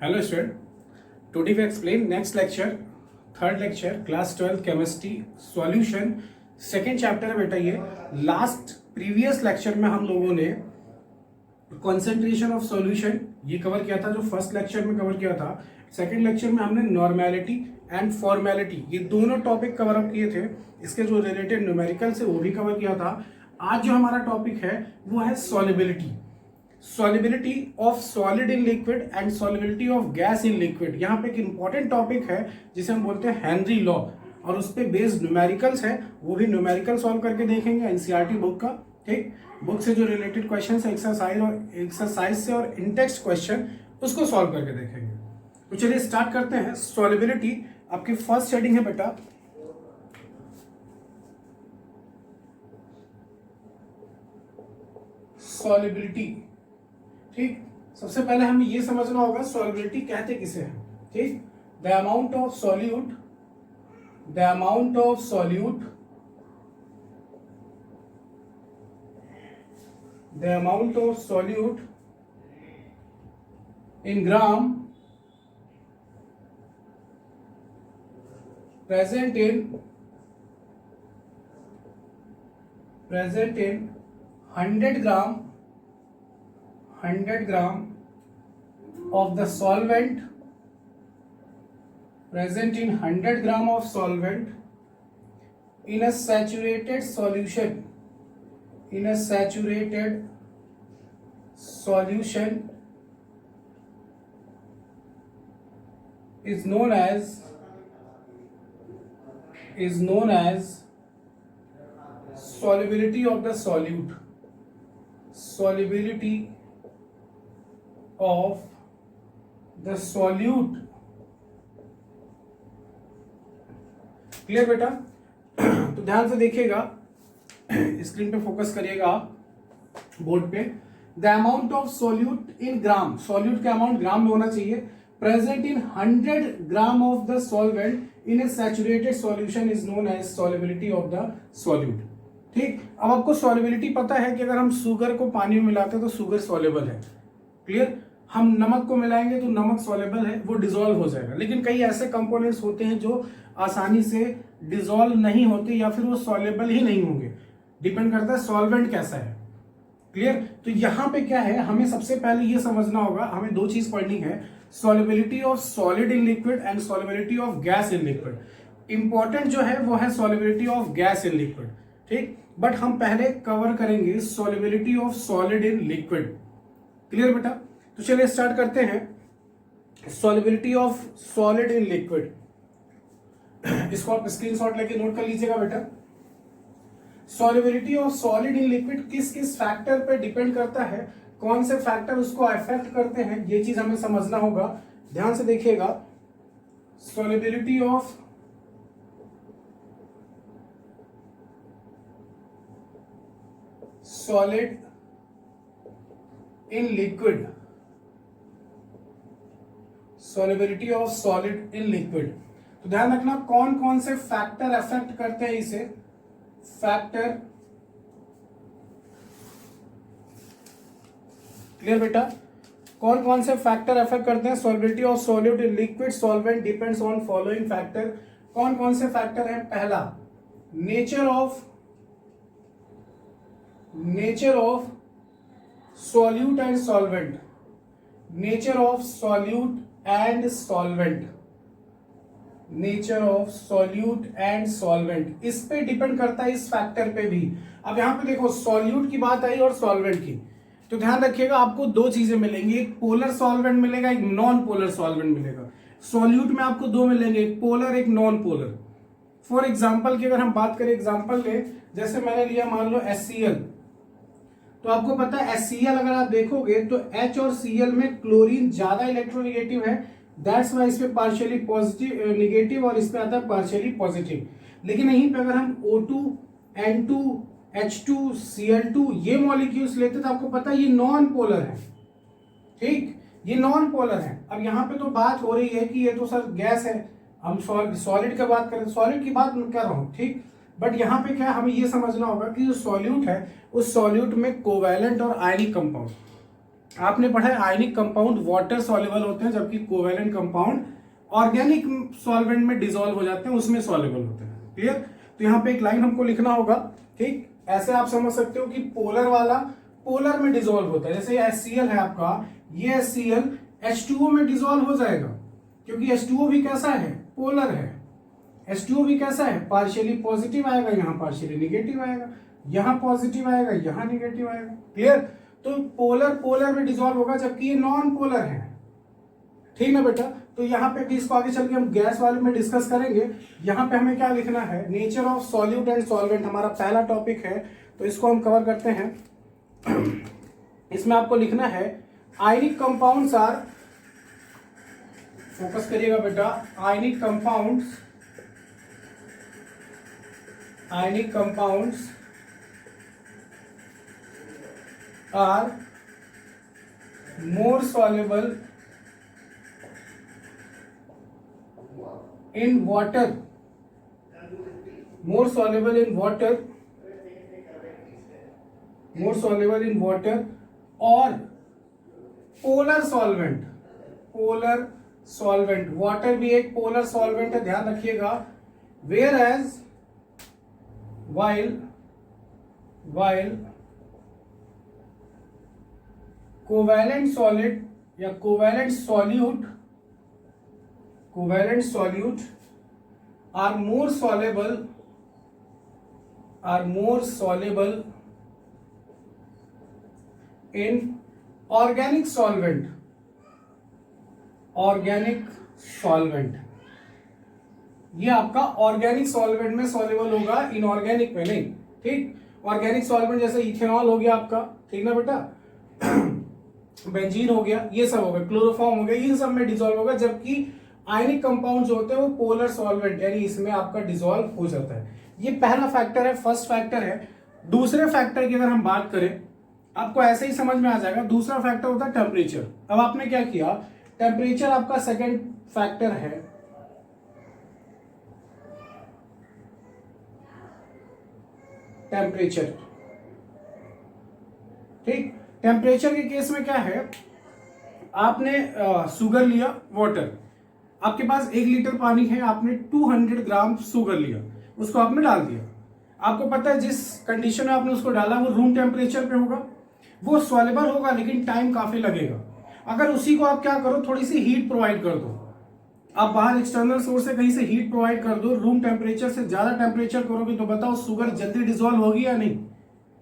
Hello student, today we explain next lecture, third lecture, class 12 chemistry solution, second chapter है बेटा। ये last previous lecture में हम लोगों ने कंसंट्रेशन ऑफ सॉल्यूशन ये कवर किया था, जो फर्स्ट लेक्चर में कवर किया था। सेकंड लेक्चर में हमने नॉर्मेलिटी एंड फॉर्मेलिटी ये दोनों टॉपिक कवर अप किए थे। इसके जो रिलेटेड न्यूमेरिकल्स है वो भी कवर किया था। आज जो हमारा टॉपिक है वो है solubility, solubility of solid in liquid and solubility of gas in liquid. यहाँ पे एक इंपॉर्टेंट टॉपिक है जिसे हम बोलते हैं हेनरी लॉ, और उस पे बेस्ड न्यूमेरिकल्स है, वो भी न्यूमेरिकल सॉल्व करके देखेंगे एनसीईआरटी बुक का। ठीक, बुक से जो रिलेटेड क्वेश्चन है एक्सरसाइज से और इनटेक्स्ट क्वेश्चन उसको सॉल्व करके देखेंगे। तो चलिए स्टार्ट करते हैं। सॉल्युबिलिटी आपकी फर्स्ट हेडिंग है बेटा सॉल्युबिलिटी। ठीक, सबसे पहले हमें ये समझना होगा सॉल्युबिलिटी कहते किसे हैं। ठीक, the amount of solute, the amount of solute, the amount of solute in gram present in 100 gram of the solvent, present in 100 gram of solvent in a saturated solution, in a saturated solution is known as solubility of the solute, solubility of the solute। Clear बेटा? तो ध्यान से देखिएगा, screen पे focus करिएगा आप board पे। The amount of solute in gram, solute का अमाउंट ग्राम में होना चाहिए। Present in 100 gram of the solvent in a saturated solution is known as solubility of the solute. ठीक, अब आपको सॉल्युबिलिटी पता है कि अगर हम शुगर को पानी में मिलाते हैं तो शुगर सॉल्युबल है। क्लियर? हम नमक को मिलाएंगे तो नमक सॉल्युबल है, वो डिसॉल्व हो जाएगा। लेकिन कई ऐसे कंपोनेंट्स होते हैं जो आसानी से डिसॉल्व नहीं होते या फिर वो सॉल्युबल ही नहीं होंगे, डिपेंड करता है सॉल्वेंट कैसा है। क्लियर? तो यहां पे क्या है, हमें सबसे पहले ये समझना होगा, हमें दो चीज पढ़नी है, solubility of solid in liquid and solubility of gas in liquid. Important जो है वो है solubility of gas in liquid. ठीक, बट हम पहले कवर करेंगे solubility of solid in liquid. Clear बेटा? तो चलिए स्टार्ट करते हैं। Solubility of solid in liquid, इसको आप स्क्रीनशॉट लेके नोट कर लीजिएगा बेटा। Solubility of solid in liquid किस किस फैक्टर पे डिपेंड करता है, कौन से फैक्टर उसको अफेक्ट करते हैं, ये चीज हमें समझना होगा। ध्यान से देखिएगा। Solubility of solid in liquid, solubility of solid in liquid. तो ध्यान रखना कौन कौन से फैक्टर अफेक्ट करते हैं इसे। फैक्टर, क्लियर बेटा? कौन कौन से फैक्टर अफेक्ट करते हैं solubility of solute in liquid solvent depends on following factor. कौन कौन से फैक्टर हैं? पहला, nature of solute and solvent, nature of solute and solvent, nature of solute and solvent, इस पे डिपेंड करता है, इस फैक्टर पे भी। अब यहां पे देखो सॉल्यूट की बात आई और सॉल्वेंट की, तो ध्यान रखिएगा आपको दो चीजें मिलेंगी, एक पोलर सॉल्वेंट मिलेगा, एक नॉन पोलर सॉल्वेंट मिलेगा। सॉल्यूट में आपको दो मिलेंगे, एक पोलर एक नॉन पोलर। फॉर एग्जाम्पल की अगर हम बात करें, एग्जाम्पल ले, जैसे मैंने लिया मान लो HCl, तो आपको पता है HCl अगर आप देखोगे तो H और Cl में क्लोरीन ज्यादा इलेक्ट्रोनेगेटिव है, दैट्स वाई इस पे पार्शियली पॉजिटिव नेगेटिव और इस पे आता है पार्शियली पॉजिटिव। लेकिन यहीं पे अगर हम O2 N2 H2 Cl2 ये मॉलिक्यूल्स लेते तो आपको पता है ये नॉन पोलर है। ठीक, ये नॉन पोलर है। अब यहाँ पे तो बात हो रही है कि ये तो सर गैस है, हम सॉलिड की बात करें, सॉलिड की बात कर रहा हूँ। ठीक, बट यहाँ पे क्या हमें ये समझना होगा कि जो सॉल्यूट है उस सॉल्यूट में कोवैलेंट और आयनिक कंपाउंड, आपने पढ़ा है आयनिक कंपाउंड वाटर सॉल्युबल होते हैं, जबकि कोवेलेंट कंपाउंड ऑर्गेनिक सॉल्वेंट में डिसॉल्व हो जाते हैं, उसमें सॉल्युबल होते हैं। क्लियर? तो यहाँ पे एक लाइन हमको लिखना होगा। ठीक, ऐसे आप समझ सकते हो कि पोलर वाला पोलर में डिसॉल्व होता है। जैसे HCl है आपका, ये HCl H2O में डिसॉल्व हो जाएगा, क्योंकि H2O भी कैसा है, पोलर है। H2O भी कैसा है, पार्शियली पॉजिटिव आएगा, यहाँ पार्शियली निगेटिव आएगा, यहाँ पॉजिटिव आएगा, यहाँ निगेटिव आएगा। क्लियर? तो पोलर पोलर में डिसॉल्व होगा, जबकि ये नॉन पोलर है। ठीक ना बेटा? तो यहाँ पे भी इसको आगे चल के हम गैस वाले में डिस्कस करेंगे। यहाँ पे हमें क्या लिखना है, nature of solute and solvent हमारा पहला टॉपिक है, तो इसको हम कवर करते हैं। इसमें आपको लिखना है आयनिक कंपाउंड्स आर, फोकस करिएगा बेटा, ionic compounds are more soluble in water, more soluble in water or polar solvent, water भी एक पोलर सॉल्वेंट है, ध्यान रखिएगा। whereas while कोवैलेंट सॉलिड या covalent solute are more soluble in organic solvent. ये आपका ऑर्गेनिक सॉल्वेंट में soluble होगा, इनऑर्गेनिक में नहीं। ठीक, ऑर्गेनिक सॉल्वेंट जैसे इथेनॉल हो गया आपका, ठीक ना बेटा, बेंजीन हो गया, ये सब हो गया, क्लोरोफॉर्म हो गया, इन सब में डिसॉल्व होगा, जबकि आयनिक कंपाउंड जो होते हैं वो पोलर सॉल्वेंट यानी इसमें आपका डिसॉल्व हो जाता है। ये पहला फैक्टर है, फर्स्ट फैक्टर है। दूसरे फैक्टर की अगर हम बात करें, आपको ऐसे ही समझ में आ जाएगा। दूसरा फैक्टर होता है टेम्परेचर। अब आपने क्या किया, टेम्परेचर आपका सेकेंड फैक्टर है। टेम्परेचर, ठीक, टेम्परेचर के केस में क्या है, आपने शुगर लिया, वाटर, आपके पास 1 लीटर पानी है, आपने 200 ग्राम शुगर लिया, उसको आपने डाल दिया। आपको पता है जिस कंडीशन में आपने उसको डाला वो रूम टेम्परेचर पे होगा, वो सॉल्युबल होगा, लेकिन टाइम काफी लगेगा। अगर उसी को आप क्या करो, थोड़ी सी हीट प्रोवाइड कर दो, आप बाहर एक्सटर्नल सोर्स से कहीं से हीट प्रोवाइड कर दो, रूम टेम्परेचर से ज्यादा टेम्परेचर करोगे तो बताओ शुगर जल्दी डिसॉल्व होगी या नहीं?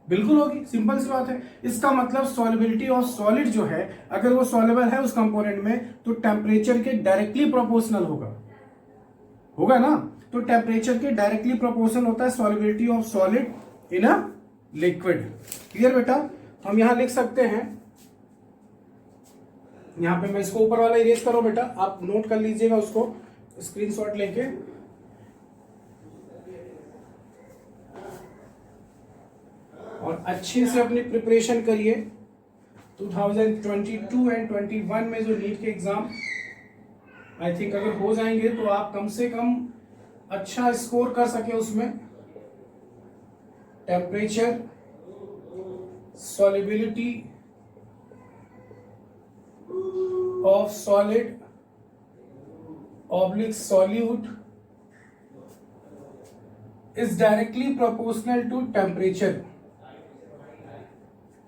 बिल्कुल होगी, सिंपल सी बात है। इसका मतलब सॉल्युबिलिटी ऑफ सॉलिड जो है, अगर वो सॉल्युबल है उस कंपोनेंट में, तो टेम्परेचर के डायरेक्टली प्रोपोर्शनल होगा ना। तो टेम्परेचर के डायरेक्टली प्रोपोर्शनल होता है solubility of solid in a liquid. Clear बेटा? तो हम यहां लिख सकते हैं, यहां पे मैं इसको ऊपर वाला इरेज करो बेटा, आप नोट कर लीजिएगा उसको स्क्रीनशॉट लेके। और अच्छे से अपनी प्रिपरेशन करिए। 2022 एंड 21 में जो नीट के एग्जाम आई थिंक अगर हो जाएंगे तो आप कम से कम अच्छा स्कोर कर सके उसमें। Temperature, solubility of solid oblique solute is directly proportional to temperature.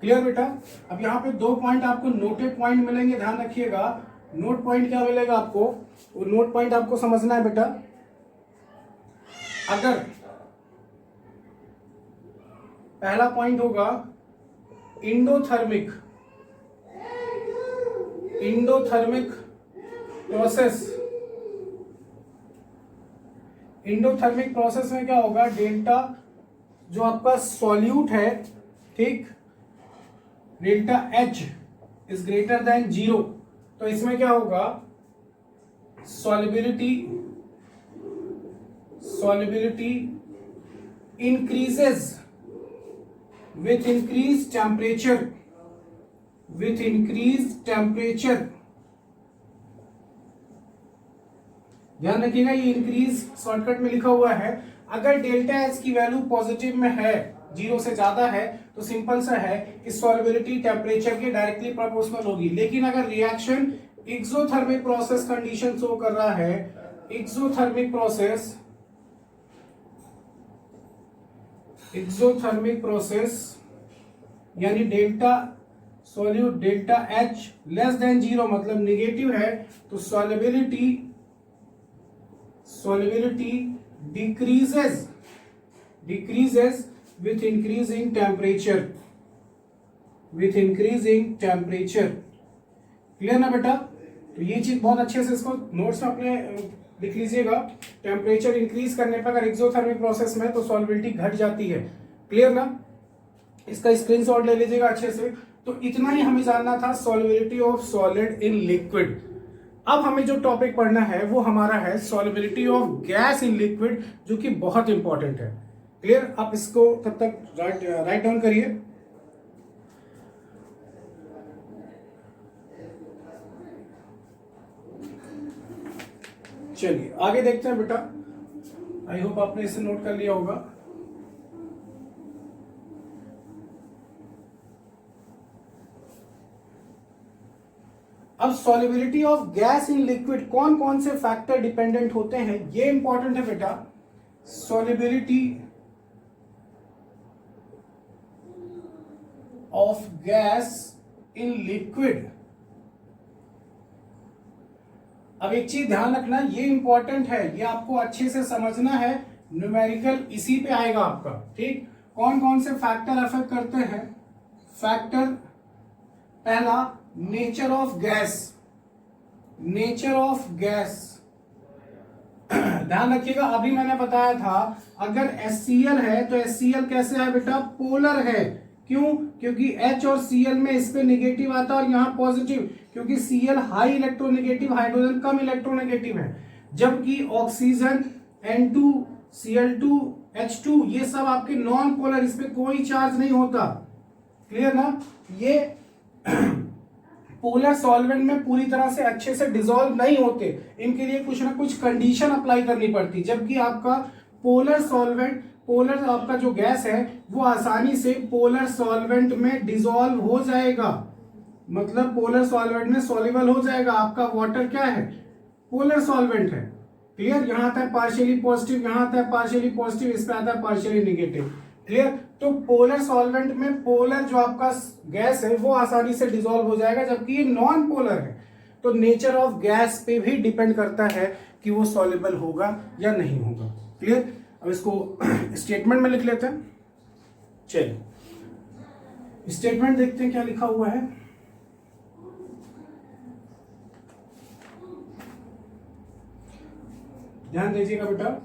Clear बेटा? अब यहाँ पे 2 पॉइंट आपको नोटेड पॉइंट मिलेंगे, ध्यान रखिएगा। नोट पॉइंट क्या मिलेगा आपको, वो नोट पॉइंट आपको समझना है बेटा। अगर पहला पॉइंट होगा इंडोथर्मिक प्रोसेस। इंडोथर्मिक प्रोसेस में क्या होगा, डेल्टा जो आपका सॉल्यूट है, ठीक, delta H is greater than 0, तो इसमें क्या होगा, solubility increases with increased temperature। ध्यान रखिएगा, ये इंक्रीज शॉर्टकट में लिखा हुआ है। अगर डेल्टा एच की वैल्यू पॉजिटिव में है, 0 से ज्यादा है तो सिंपल सा है कि सॉल्युबिलिटी टेम्परेचर के डायरेक्टली प्रोपोर्शनल होगी। लेकिन अगर reaction exothermic process condition show कर रहा है, एक्सोथर्मिक प्रोसेस यानी delta solute delta H less than 0 मतलब निगेटिव है, तो solubility decreases with increasing temperature, clear ना बेटा? तो ये चीज बहुत अच्छे से इसको नोट्स में अपने लिख लीजिएगा। टेम्परेचर इंक्रीज करने पर अगर एक्सोथर्मिक प्रोसेस में तो सॉल्युबिलिटी घट जाती है, क्लियर ना? इसका स्क्रीनशॉट ले लीजिएगा अच्छे से। तो इतना ही हमें जानना था solubility of solid in liquid. अब हमें जो टॉपिक पढ़ना है वो हमारा है solubility of gas in liquid, जो कि बहुत इंपॉर्टेंट है, क्लियर? आप इसको तब तक राइट डाउन करिए। चलिए आगे देखते हैं बेटा। आई होप आपने इसे नोट कर लिया होगा। अब solubility of gas in liquid कौन कौन से फैक्टर डिपेंडेंट होते हैं ये इंपॉर्टेंट है बेटा। Solubility of gas in liquid, अब एक चीज ध्यान रखना, ये इंपॉर्टेंट है, ये आपको अच्छे से समझना है। न्यूमेरिकल इसी पे आएगा आपका, ठीक? कौन कौन से फैक्टर अफेक्ट करते हैं? फैक्टर पहला नेचर ऑफ गैस, ध्यान रखिएगा। अभी मैंने बताया था अगर HCl है तो HCl कैसे है बेटा? पोलर है। क्यों? क्योंकि H और Cl में इस पे निगेटिव आता है और यहाँ पॉजिटिव, क्योंकि Cl हाई इलेक्ट्रोनेगेटिव, हाइड्रोजन कम इलेक्ट्रोनेगेटिव है, जबकि ऑक्सीजन N2 Cl2 H2 ये सब आपके नॉन पोलर, इस पे कोई चार्ज नहीं होता, क्लियर ना? ये पोलर सॉल्वेंट में पूरी तरह से अच्छे से डिसॉल्व नहीं होते, इनके लिए कुछ ना कुछ कंडीशन अप्लाई करनी पड़ती, जबकि आपका पोलर सॉल्वेंट, पोलर आपका जो गैस है वो आसानी से पोलर सॉल्वेंट में डिसॉल्व हो जाएगा, मतलब पोलर सॉल्वेंट में सॉल्युबल हो जाएगा। आपका वाटर क्या है? पोलर सॉल्वेंट है, क्लियर? यहां आता है पार्शियली पॉजिटिव, यहां आता है पार्शियली पॉजिटिव, इस पे आता है पार्शियली नेगेटिव, क्लियर? तो पोलर सॉल्वेंट में पोलर जो आपका गैस है वो आसानी से डिसॉल्व हो जाएगा, जबकि ये नॉन पोलर है। तो नेचर ऑफ गैस पे भी डिपेंड करता है कि वो सॉल्युबल होगा या नहीं होगा, क्लियर? अब इसको स्टेटमेंट में लिख लेते हैं। चलिए स्टेटमेंट देखते हैं क्या लिखा हुआ है। ध्यान दीजिएगा बेटा।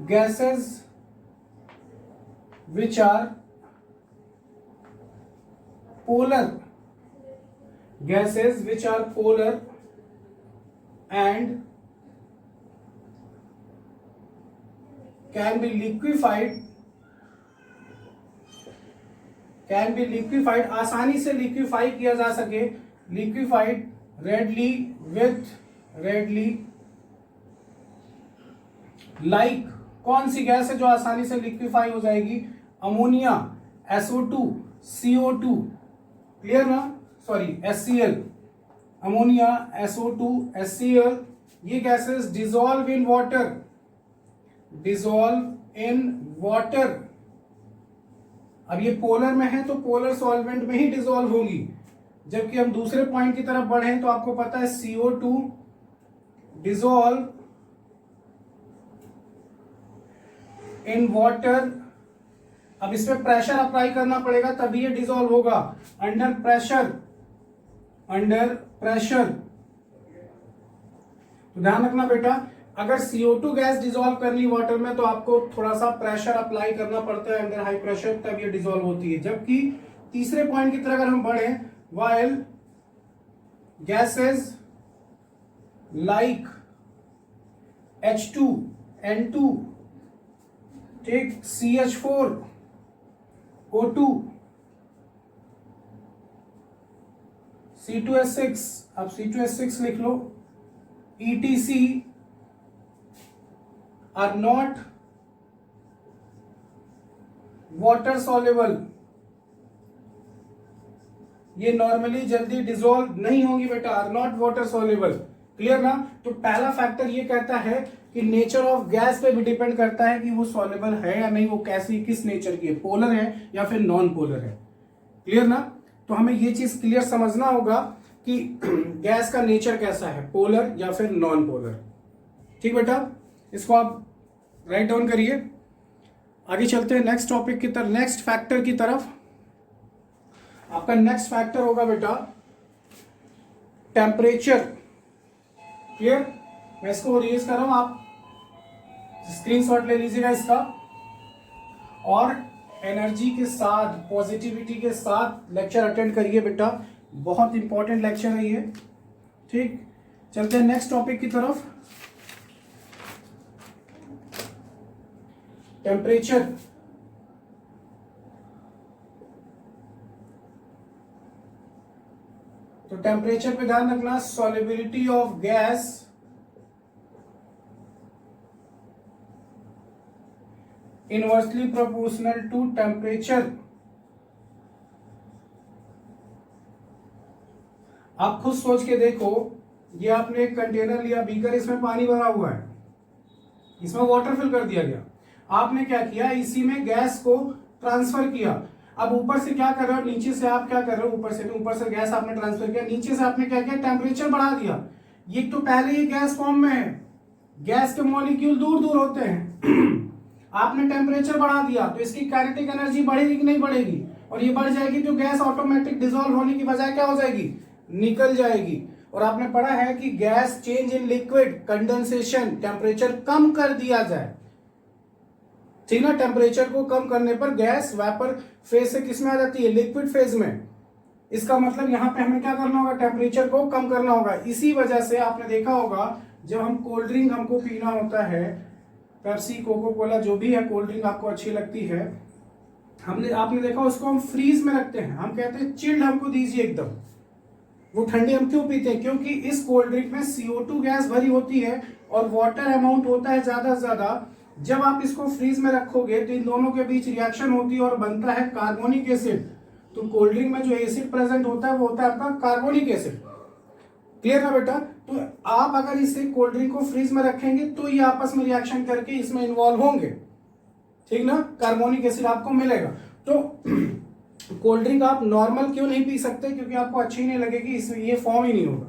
Gases which are polar, gases which are polar and can be liquefied, आसानी से लिक्विफाई किया जा सके, लिक्विफाइड readily like, कौन सी गैस है जो आसानी से लिक्विफाई हो जाएगी? अमोनिया, SO2, CO2, क्लियर ना? Sorry HCl, ammonia, SO2, HCl, ये गैसेस डिसॉल्व इन वाटर। अब ये पोलर में है तो पोलर सॉल्वेंट में ही डिसॉल्व होंगी, जबकि हम दूसरे पॉइंट की तरफ बढ़े तो आपको पता है CO2 डिसॉल्व इन वाटर। अब इसमें प्रेशर अप्लाई करना पड़ेगा तभी ये डिसॉल्व होगा, अंडर प्रेशर। तो ध्यान रखना बेटा, अगर CO2 गैस डिसॉल्व करनी वाटर में तो आपको थोड़ा सा प्रेशर अप्लाई करना पड़ता है अंडर हाई प्रेशर, तब ये डिसॉल्व होती है। जबकि तीसरे पॉइंट की तरह अगर हम बढ़े, while gases like H2, N2, take CH4, O2, C2H6, आप C2H6 लिख लो, ETC, are not water soluble, ये नॉर्मली जल्दी डिसॉल्व नहीं होंगी बेटा, are not water soluble. Clear ना? तो पहला फैक्टर ये कहता है कि नेचर ऑफ गैस पे भी डिपेंड करता है कि वो सॉल्युबल है या नहीं, वो कैसी किस नेचर की है, पोलर है या फिर नॉन पोलर है। क्लियर ना? तो हमें ये चीज क्लियर समझना होगा कि गैस का नेचर कैसा है, पोलर या फिर नॉन पोलर। ठीक बेटा, इसको आप राइट डाउन करिए। आगे चलते हैं नेक्स्ट टॉपिक की तरफ, नेक्स्ट फैक्टर की तरफ। आपका नेक्स्ट फैक्टर होगा बेटा टेम्परेचर। क्लियर? मैं इसको रिलीज कर रहा हूं, आप स्क्रीनशॉट ले लीजिएगा इसका, और एनर्जी के साथ, पॉजिटिविटी के साथ लेक्चर अटेंड करिए बेटा, बहुत इंपॉर्टेंट लेक्चर है ये। ठीक, चलते हैं नेक्स्ट टॉपिक की तरफ। टेम्परेचर। तो टेम्परेचर पे ध्यान रखना, solubility of gas inversely proportional to temperature. आप खुद सोच के देखो, ये आपने एक कंटेनर लिया, बीकर, इसमें पानी भरा हुआ है, इसमें वाटर फिल कर दिया गया, आपने क्या किया, इसी में गैस को ट्रांसफर किया। अब ऊपर से क्या कर रहे हो, नीचे से आप क्या कर रहे हो, ऊपर से गैस आपने ट्रांसफर किया, नीचे से आपने क्या किया, टेम्परेचर बढ़ा दिया। ये तो पहले ही गैस फॉर्म में है, गैस के मॉलिक्यूल दूर दूर होते हैं आपने टेम्परेचर बढ़ा दिया, तो इसकी काइनेटिक एनर्जी बढ़ेगी कि नहीं बढ़ेगी, और ये बढ़ जाएगी तो गैस ऑटोमेटिक डिसॉल्व होने की बजाय क्या हो जाएगी, निकल जाएगी। और आपने पढ़ा है कि gas change in liquid, condensation, temperature कम कर दिया जाए, ठीक ना। टेम्परेचर को कम करने पर गैस वेपर फेज से किस में आ जाती है, लिक्विड फेज में। इसका मतलब यहां पे हमें क्या करना होगा, टेम्परेचर को कम करना होगा। इसी वजह से आपने देखा होगा, जब हम कोल्ड ड्रिंक हमको पीना होता है, पेप्सी, कोको कोला, जो भी है कोल्ड ड्रिंक आपको अच्छी लगती है, आपने देखा उसको हम फ्रीज में रखते हैं, हम कहते हैं चिल्ड हमको दीजिए एकदम। वो ठंडी हम क्यों पीते हैं, क्योंकि इस कोल्ड ड्रिंक में CO2 गैस भरी होती है और वाटर अमाउंट होता है ज्यादा से ज्यादा। जब आप इसको फ्रीज में रखोगे तो इन दोनों के बीच रिएक्शन होती है और बनता है कार्बोनिक एसिड। तो कोल्ड ड्रिंक में जो एसिड प्रेजेंट होता है वो होता है आपका कार्बोनिक एसिड। क्लियर ना बेटा? तो आप अगर इसे कोल्ड ड्रिंक को फ्रीज में रखेंगे तो ये आपस में रिएक्शन करके इसमें इन्वॉल्व होंगे, ठीक ना, कार्बोनिक एसिड आपको मिलेगा। तो कोल्ड ड्रिंक आप नॉर्मल क्यों नहीं पी सकते, क्योंकि आपको अच्छी नहीं लगेगी, इसमें ये फॉर्म ही नहीं होगा।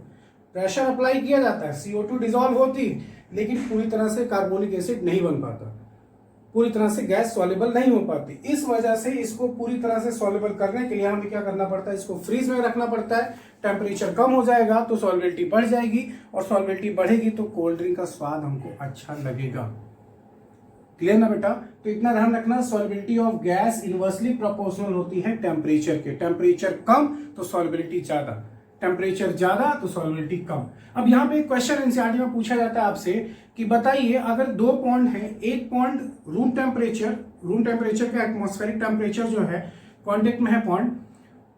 प्रेशर अप्लाई किया जाता है, CO2 डिसॉल्व होती, लेकिन पूरी तरह से कार्बोनिक एसिड नहीं बन पाता, पूरी तरह से गैस सॉल्युबल नहीं हो पाती। इस वजह से इसको पूरी तरह से सॉल्युबल करने के लिए हमें क्या करना पड़ता है, इसको फ्रीज में रखना पड़ता है। टेम्परेचर कम हो जाएगा तो सॉल्युबिलिटी बढ़ जाएगी, और सॉल्युबिलिटी बढ़ेगी तो कोल्ड ड्रिंक का स्वाद हमको अच्छा लगेगा। क्लियर ना बेटा? तो इतना ध्यान रखना, solubility of gas inversely proportional होती है टेम्परेचर के। टेम्परेचर कम तो सॉल्युबिलिटी ज्यादा, टेम्परेचर ज्यादा तो सॉल्युबिलिटी कम। अब यहाँ पे एक क्वेश्चन एनसीईआरटी में पूछा जाता है आपसे कि बताइए, अगर दो पॉइंट है, एक पॉइंट रूम टेम्परेचर का एटमॉस्फेरिक टेम्परेचर जो है कॉन्टेक्ट में है पॉइंट,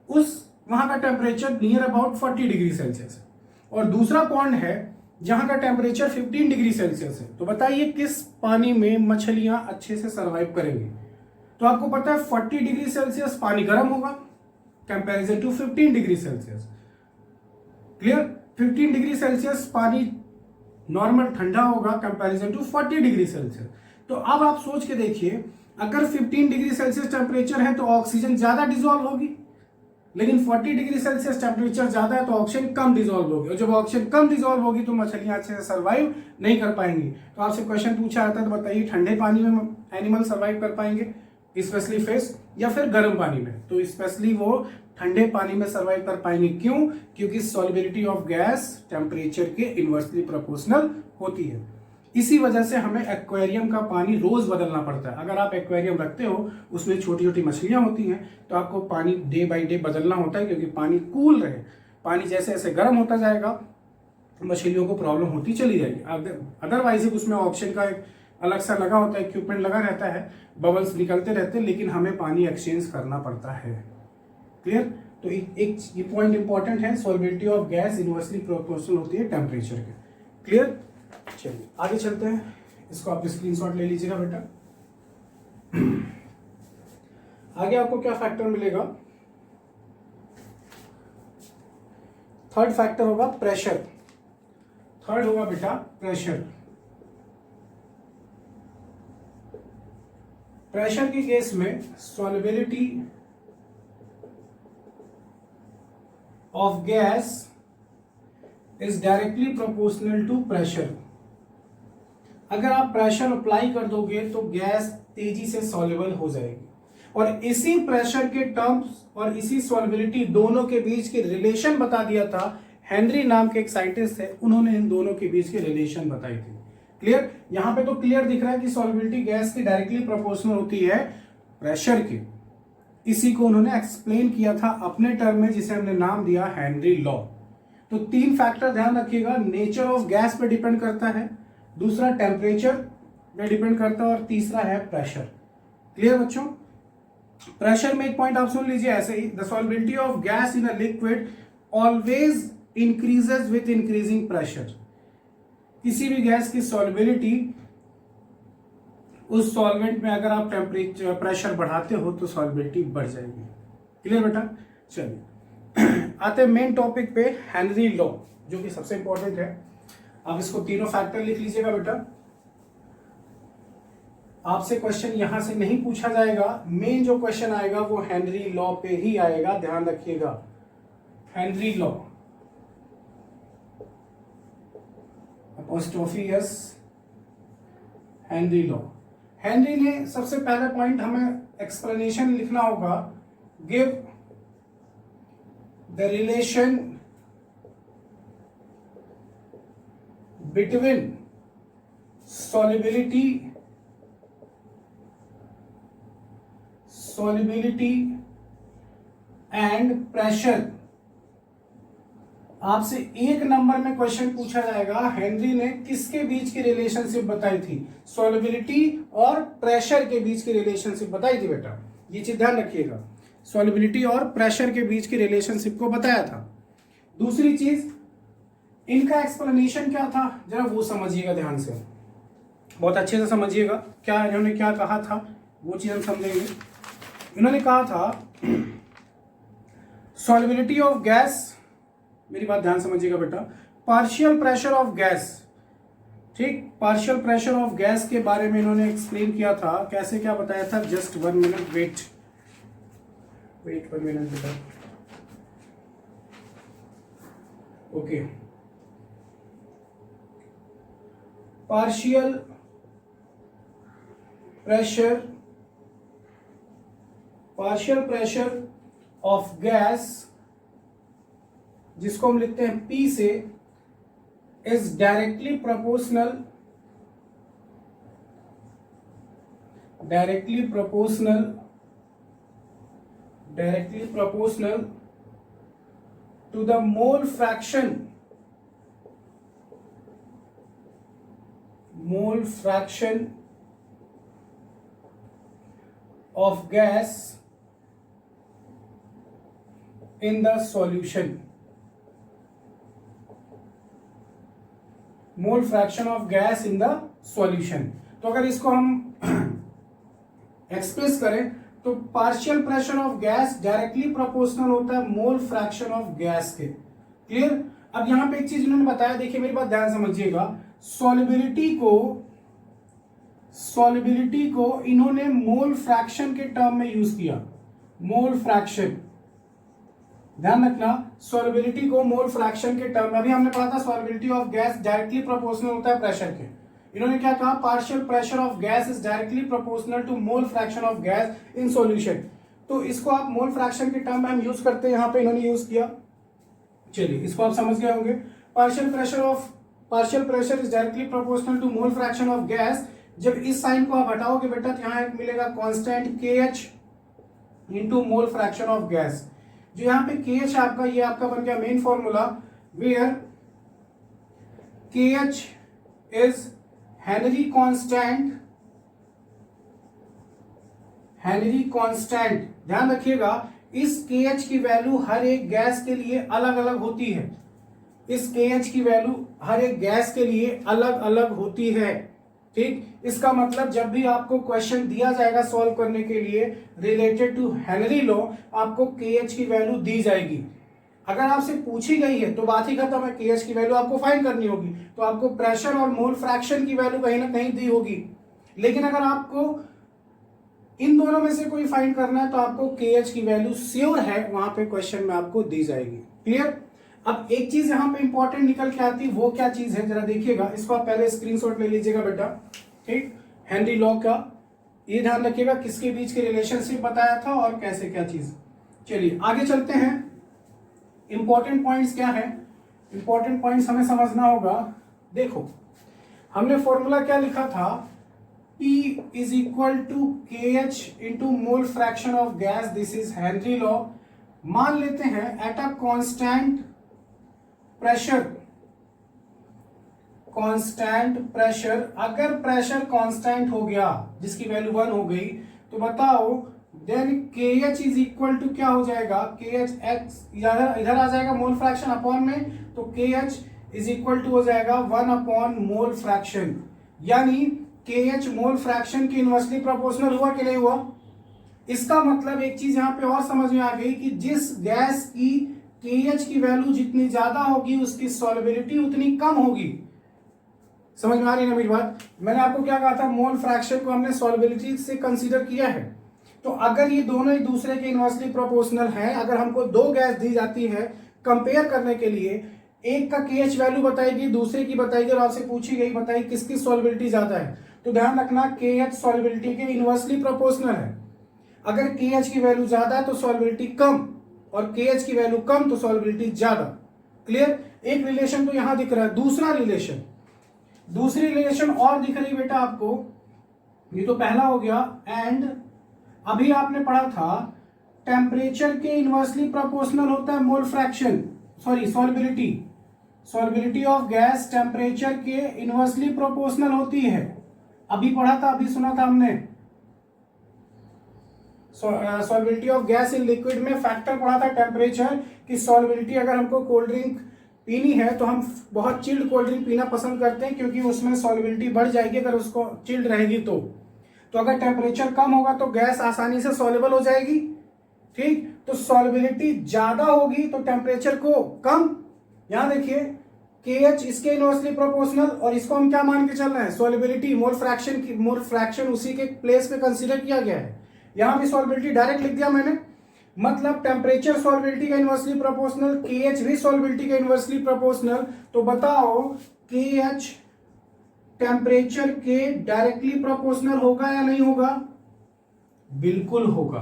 उस वहां का temperature near about 40 degree Celsius है, और दूसरा पॉइंट है जहां का टेम्परेचर 15 डिग्री सेल्सियस है। तो बताइए किस पानी में मछलियां अच्छे से सर्वाइव करेंगी। तो आपको पता है 40 डिग्री सेल्सियस पानी गर्म होगा comparison to 15 degree Celsius. Clear? 15 degree Celsius पानी नॉर्मल ठंडा होगा कंपैरिजन टू 40 डिग्री सेल्सियस। तो अब आप सोच के देखिए, अगर 15 डिग्री सेल्सियस टेम्परेचर है तो ऑक्सीजन ज्यादा डिसॉल्व होगी, लेकिन 40 डिग्री सेल्सियस टेम्परेचर ज्यादा है तो ऑक्सीजन कम डिसॉल्व होगी, और जब ऑक्सीजन कम डिसॉल्व होगी तो मछलियां अच्छे से सर्वाइव नहीं कर पाएंगी। तो आपसे क्वेश्चन पूछा जाता है, तो बताइए ठंडे पानी में एनिमल सर्वाइव कर पाएंगे, स्पेशली फिश, या फिर गर्म पानी में? तो स्पेशली वो ठंडे पानी में सर्वाइव कर पाएंगे। क्यों? क्योंकि सॉल्युबिलिटी ऑफ गैस टेम्परेचर के इनवर्सली प्रोपोर्शनल होती है। इसी वजह से हमें एक्वेरियम का पानी रोज बदलना पड़ता है। अगर आप एक्वेरियम रखते हो, उसमें छोटी छोटी मछलियां होती हैं, तो आपको पानी डे बाई डे बदलना होता है, क्योंकि पानी कूल रहे। पानी जैसे जैसे गर्म होता जाएगा मछलियों को प्रॉब्लम होती चली जाएगी। अदरवाइज उसमें ऑक्सीजन का एक अलग सा लगा होता है, इक्विपमेंट लगा रहता है, बबल्स निकलते रहते हैं, लेकिन हमें पानी एक्सचेंज करना पड़ता है। क्लियर? तो एक ये पॉइंट इंपॉर्टेंट है, solubility of gas inversely proportional होती है टेम्परेचर के। क्लियर? चलिए आगे चलते हैं। इसको आप स्क्रीनशॉट ले लीजिएगा बेटा। आगे आपको क्या फैक्टर मिलेगा, थर्ड फैक्टर होगा प्रेशर। थर्ड होगा बेटा प्रेशर। प्रेशर के केस में solubility of gas is directly proportional to pressure. अगर आप प्रेशर अप्लाई कर दोगे तो गैस तेजी से सॉल्युबल हो जाएगी, और इसी प्रेशर के टर्म्स और इसी सॉल्युबिलिटी दोनों के बीच की रिलेशन बता दिया था हेनरी नाम के एक साइंटिस्ट है, उन्होंने इन दोनों के बीच की रिलेशन बताई थी। क्लियर? यहां पे तो क्लियर दिख रहा है कि सॉल्युबिलिटी गैस की डायरेक्टली प्रोपोर्शनल होती है प्रेशर के। इसी को उन्होंने एक्सप्लेन किया था अपने टर्म में, जिसे हमने नाम दिया हेनरी लॉ। तो तीन फैक्टर ध्यान रखिएगा, नेचर ऑफ गैस पे डिपेंड करता है, दूसरा टेम्परेचर पे डिपेंड करता है, और तीसरा है प्रेशर। क्लियर बच्चों? प्रेशर में एक पॉइंट आप सुन लीजिए ऐसे ही, the solubility of gas in a liquid always increases with increasing pressure. किसी भी गैस की सॉल्युबिलिटी, उस सॉल्वेंट में अगर आप टेम्परेचर प्रेशर बढ़ाते हो तो सॉल्युबिलिटी बढ़ जाएगी। क्लियर बेटा? चलिए आते हैं मेन टॉपिक पे, हेनरी लॉ, जो कि सबसे इंपॉर्टेंट है। आप इसको तीनों फैक्टर लिख लीजिएगा बेटा। आपसे क्वेश्चन यहां से नहीं पूछा जाएगा, मेन जो क्वेश्चन आएगा वो हेनरी लॉ पे ही आएगा, ध्यान रखिएगा। Henry law, apostrophe S, Henry law. Henry ने सबसे पहला पॉइंट हमें एक्सप्लेनेशन लिखना होगा, give the relation between solubility and pressure. आपसे एक नंबर में क्वेश्चन पूछा जाएगा, हेनरी ने किसके बीच की रिलेशनशिप बताई थी? सॉल्युबिलिटी और प्रेशर के बीच की रिलेशनशिप बताई थी बेटा, ये चीज ध्यान रखिएगा। सॉल्युबिलिटी और प्रेशर के बीच की रिलेशनशिप को बताया था। दूसरी चीज, इनका एक्सप्लेनेशन क्या था, जरा वो समझिएगा ध्यान से, बहुत अच्छे से समझिएगा। क्या इन्होंने क्या कहा था वो चीज हम समझेंगे। इन्होंने कहा था सॉल्युबिलिटी ऑफ गैस, मेरी बात ध्यान समझिएगा बेटा, पार्शियल प्रेशर ऑफ गैस, ठीक, पार्शियल प्रेशर ऑफ गैस के बारे में इन्होंने एक्सप्लेन किया था। कैसे क्या बताया था? जस्ट 1 मिनट, वेट 1 मिनट बेटा। Okay, partial pressure of gas, जिसको हम लिखते हैं P से, is directly proportional to the mole fraction of gas in the solution। Mole fraction of gas in the solution. तो अगर इसको हम एक्सप्रेस करें तो partial pressure of gas directly proportional होता है मोल फ्रैक्शन ऑफ गैस के। क्लियर? अब यहां पे एक चीज उन्होंने बताया, देखिए मेरी बात ध्यान समझिएगा, सॉल्युबिलिटी को इन्होंने मोल फ्रैक्शन के टर्म में यूज किया। मोल फ्रैक्शन, ध्यान रखना, सॉल्युबिलिटी को मोल फ्रैक्शन के टर्म में, अभी हमने पढ़ा था solubility of gas directly proportional होता है प्रेशर के। इन्होंने क्या कहा? Partial pressure of gas is directly proportional to mole fraction of gas in solution. तो इसको आप मोल फ्रैक्शन के टर्म में हम यूज करते हैं, यहां पे इन्होंने यूज किया। चलिए, इसको आप समझ गए होंगे। Partial pressure is directly proportional to mole fraction of gas. जब इस साइन को आप हटाओगे बेटा तो यहां मिलेगा constant KH into mole fraction of gas. जो यहां पे KH आपका, ये आपका बन गया main formula, where KH is Henry constant. ध्यान रखिएगा, इस KH की वैल्यू हर एक गैस के लिए अलग अलग होती है। इस KH की वैल्यू हर एक गैस के लिए अलग अलग होती है। ठीक, इसका मतलब जब भी आपको क्वेश्चन दिया जाएगा सॉल्व करने के लिए रिलेटेड टू हेनरी लॉ, आपको KH की वैल्यू दी जाएगी। अगर आपसे पूछी गई है तो बात ही खत्म है, KH की वैल्यू आपको फाइंड करनी होगी, तो आपको प्रेशर और मोल फ्रैक्शन की वैल्यू कहीं ना कहीं दी होगी। लेकिन अगर आपको इन दोनों में से कोई फाइंड करना है तो आपको KH की वैल्यू श्योर है वहां पे क्वेश्चन में आपको दी जाएगी। क्लियर? अब एक चीज यहां पे इंपॉर्टेंट निकल के आती है, वो क्या चीज है जरा देखिएगा, इसको आप पहले स्क्रीनशॉट ले लीजिएगा बेटा। ठीक, हेनरी लॉ का ये ध्यान रखिएगा किसके बीच के रिलेशनशिप बताया था और कैसे क्या चीज। चलिए आगे चलते हैं। इंपॉर्टेंट पॉइंट्स क्या है, इंपॉर्टेंट पॉइंट्स हमें समझना होगा। देखो हमने फॉर्मूला क्या लिखा था, P is equal to KH into mole fraction of gas, this is Henry law। मान लेते हैं at a constant pressure, constant pressure, अगर प्रेशर कांस्टेंट हो गया जिसकी वैल्यू 1 हो गई तो बताओ then KH is equal to क्या हो जाएगा, KH x इधर आ जाएगा मोल फ्रैक्शन अपॉन में, तो KH इज इक्वल टू हो जाएगा 1 अपॉन मोल फ्रैक्शन, यानी KH मोल फ्रैक्शन की इनवर्सली प्रोपोर्शनल हुआ कि नहीं हुआ। इसका मतलब एक चीज यहां पे और समझ में आ गई कि जिस गैस की KH की वैल्यू जितनी ज्यादा होगी उसकी सॉल्युबिलिटी उतनी कम होगी। समझ में आ रही है ना मेरी बात? मैंने आपको क्या कहा था, मोल फ्रैक्शन को हमने सॉल्युबिलिटी से कंसीडर किया है। तो अगर ये दोनों एक दूसरे के इनवर्सली प्रोपोर्शनल हैं, अगर हमको दो गैस दी जाती है कंपेयर करने के लिए, एक का KH वैल्यू बताएगी, दूसरे की बताएगी, और आपसे पूछी गई बताइए किसकी सॉल्युबिलिटी ज्यादा है, तो ध्यान रखना KH सॉल्युबिलिटी के इनवर्सली प्रोपोर्शनल है। अगर KH की वैल्यू ज्यादा है तो सॉल्युबिलिटी कम, और KH की वैल्यू कम तो सॉल्युबिलिटी ज्यादा। क्लियर? एक रिलेशन तो यहां दिख रहा है। दूसरी रिलेशन और दिख रही बेटा आपको, ये तो पहला हो गया। एंड अभी आपने पढ़ा था टेम्परेचर के इनवर्सली प्रोपोर्शनल होता है mole fraction, sorry solubility of gas temperature के इनवर्सली प्रोपोर्शनल होती है। अभी पढ़ा था, अभी सुना था हमने solubility of gas in liquid में फैक्टर पढ़ा था टेम्परेचर की सॉल्युबिलिटी। अगर हमको कोल्ड ड्रिंक पीनी है तो हम बहुत चिल्ड कोल्ड ड्रिंक पीना पसंद करते हैं क्योंकि उसमें सॉल्युबिलिटी बढ़ जाएगी अगर उसको चिल्ड रहेगी तो अगर टेम्परेचर कम होगा तो गैस आसानी से सॉल्युबल हो जाएगी। ठीक, तो सॉल्युबिलिटी ज्यादा होगी तो टेम्परेचर को कम। यहां देखिए KH इसके इनवर्सली प्रोपोर्शनल, और इसको हम क्या मान के चल रहे हैं, सॉल्युबिलिटी मोल फ्रैक्शन उसी के प्लेस पे कंसीडर किया गया है। यहां भी सॉल्युबिलिटी डायरेक्ट लिख दिया मैंने, मतलब टेम्परेचर सॉल्युबिलिटी का इनवर्सली प्रोपोर्शनल, KH भी सॉल्युबिलिटी का इनवर्सली प्रोपोर्शनल। तो बताओ KH टेम्परेचर के डायरेक्टली प्रोपोर्शनल होगा या नहीं होगा? बिल्कुल होगा।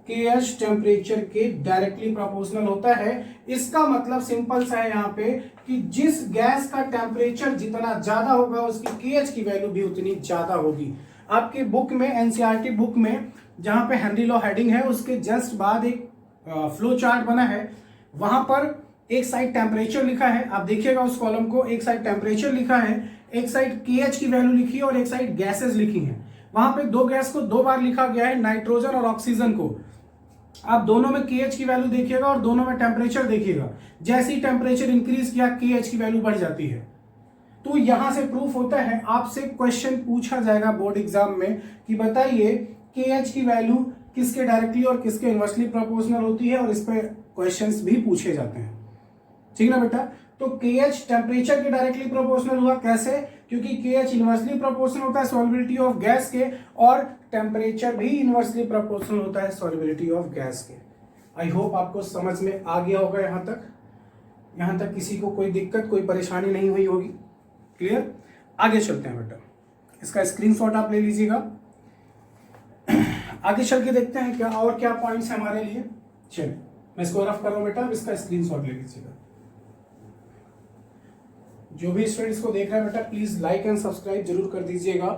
KH टेम्परेचर के डायरेक्टली प्रोपोर्शनल होता है। इसका मतलब सिंपल सा है यहाँ पे कि जिस गैस का टेम्परेचर जितना ज्यादा होगा उसकी KH की वैल्यू भी उतनी ज्यादा होगी। आपके बुक में, NCERT बुक में जहां पे हेनरी लॉ हेडिंग है उसके जस्ट बाद एक फ्लो चार्ट बना है, वहां पर एक साइड टेम्परेचर लिखा है, आप देखिएगा उस कॉलम को, एक साइड टेम्परेचर लिखा है, एक साइड KH की वैल्यू लिखी है और एक साइड गैसेस लिखी है। वहां पे दो गैस को दो बार लिखा गया है, नाइट्रोजन और ऑक्सीजन को। आप दोनों में KH की वैल्यू देखिएगा और दोनों में टेम्परेचर देखिएगा, जैसे ही टेम्परेचर इंक्रीज किया KH की वैल्यू बढ़ जाती है। तो यहां से प्रूफ होता है, आपसे क्वेश्चन पूछा जाएगा बोर्ड एग्जाम में कि बताइए KH की वैल्यू किसके डायरेक्टली और किसके इनवर्सली प्रोपोर्शनल होती है, और इस पे क्वेश्चंस भी पूछे जाते हैं। ठीक ना बेटा? तो KH टेम्परेचर के डायरेक्टली प्रोपोर्शनल हुआ, कैसे? क्योंकि KH इनवर्सली प्रोपोर्शनल होता है सॉल्युबिलिटी ऑफ गैस के, और टेम्परेचर भी इनवर्सली प्रोपोर्शनल होता है सॉल्युबिलिटी ऑफ गैस के। आई होप आपको समझ में आ गया होगा यहां तक किसी को कोई दिक्कत, कोई परेशानी नहीं हुई होगी। क्लियर? आगे चलते हैं बेटा, इसका स्क्रीनशॉट आप ले लीजिएगा। आगे चल के देखते हैं क्या और क्या पॉइंट्स है हमारे लिए। चलिए मैं इसको रफ कर रहा हूं बेटा, इसका स्क्रीनशॉट ले लीजिएगा। जो भी स्टूडेंट्स को देख रहे हैं बेटा प्लीज लाइक एंड सब्सक्राइब जरूर कर दीजिएगा।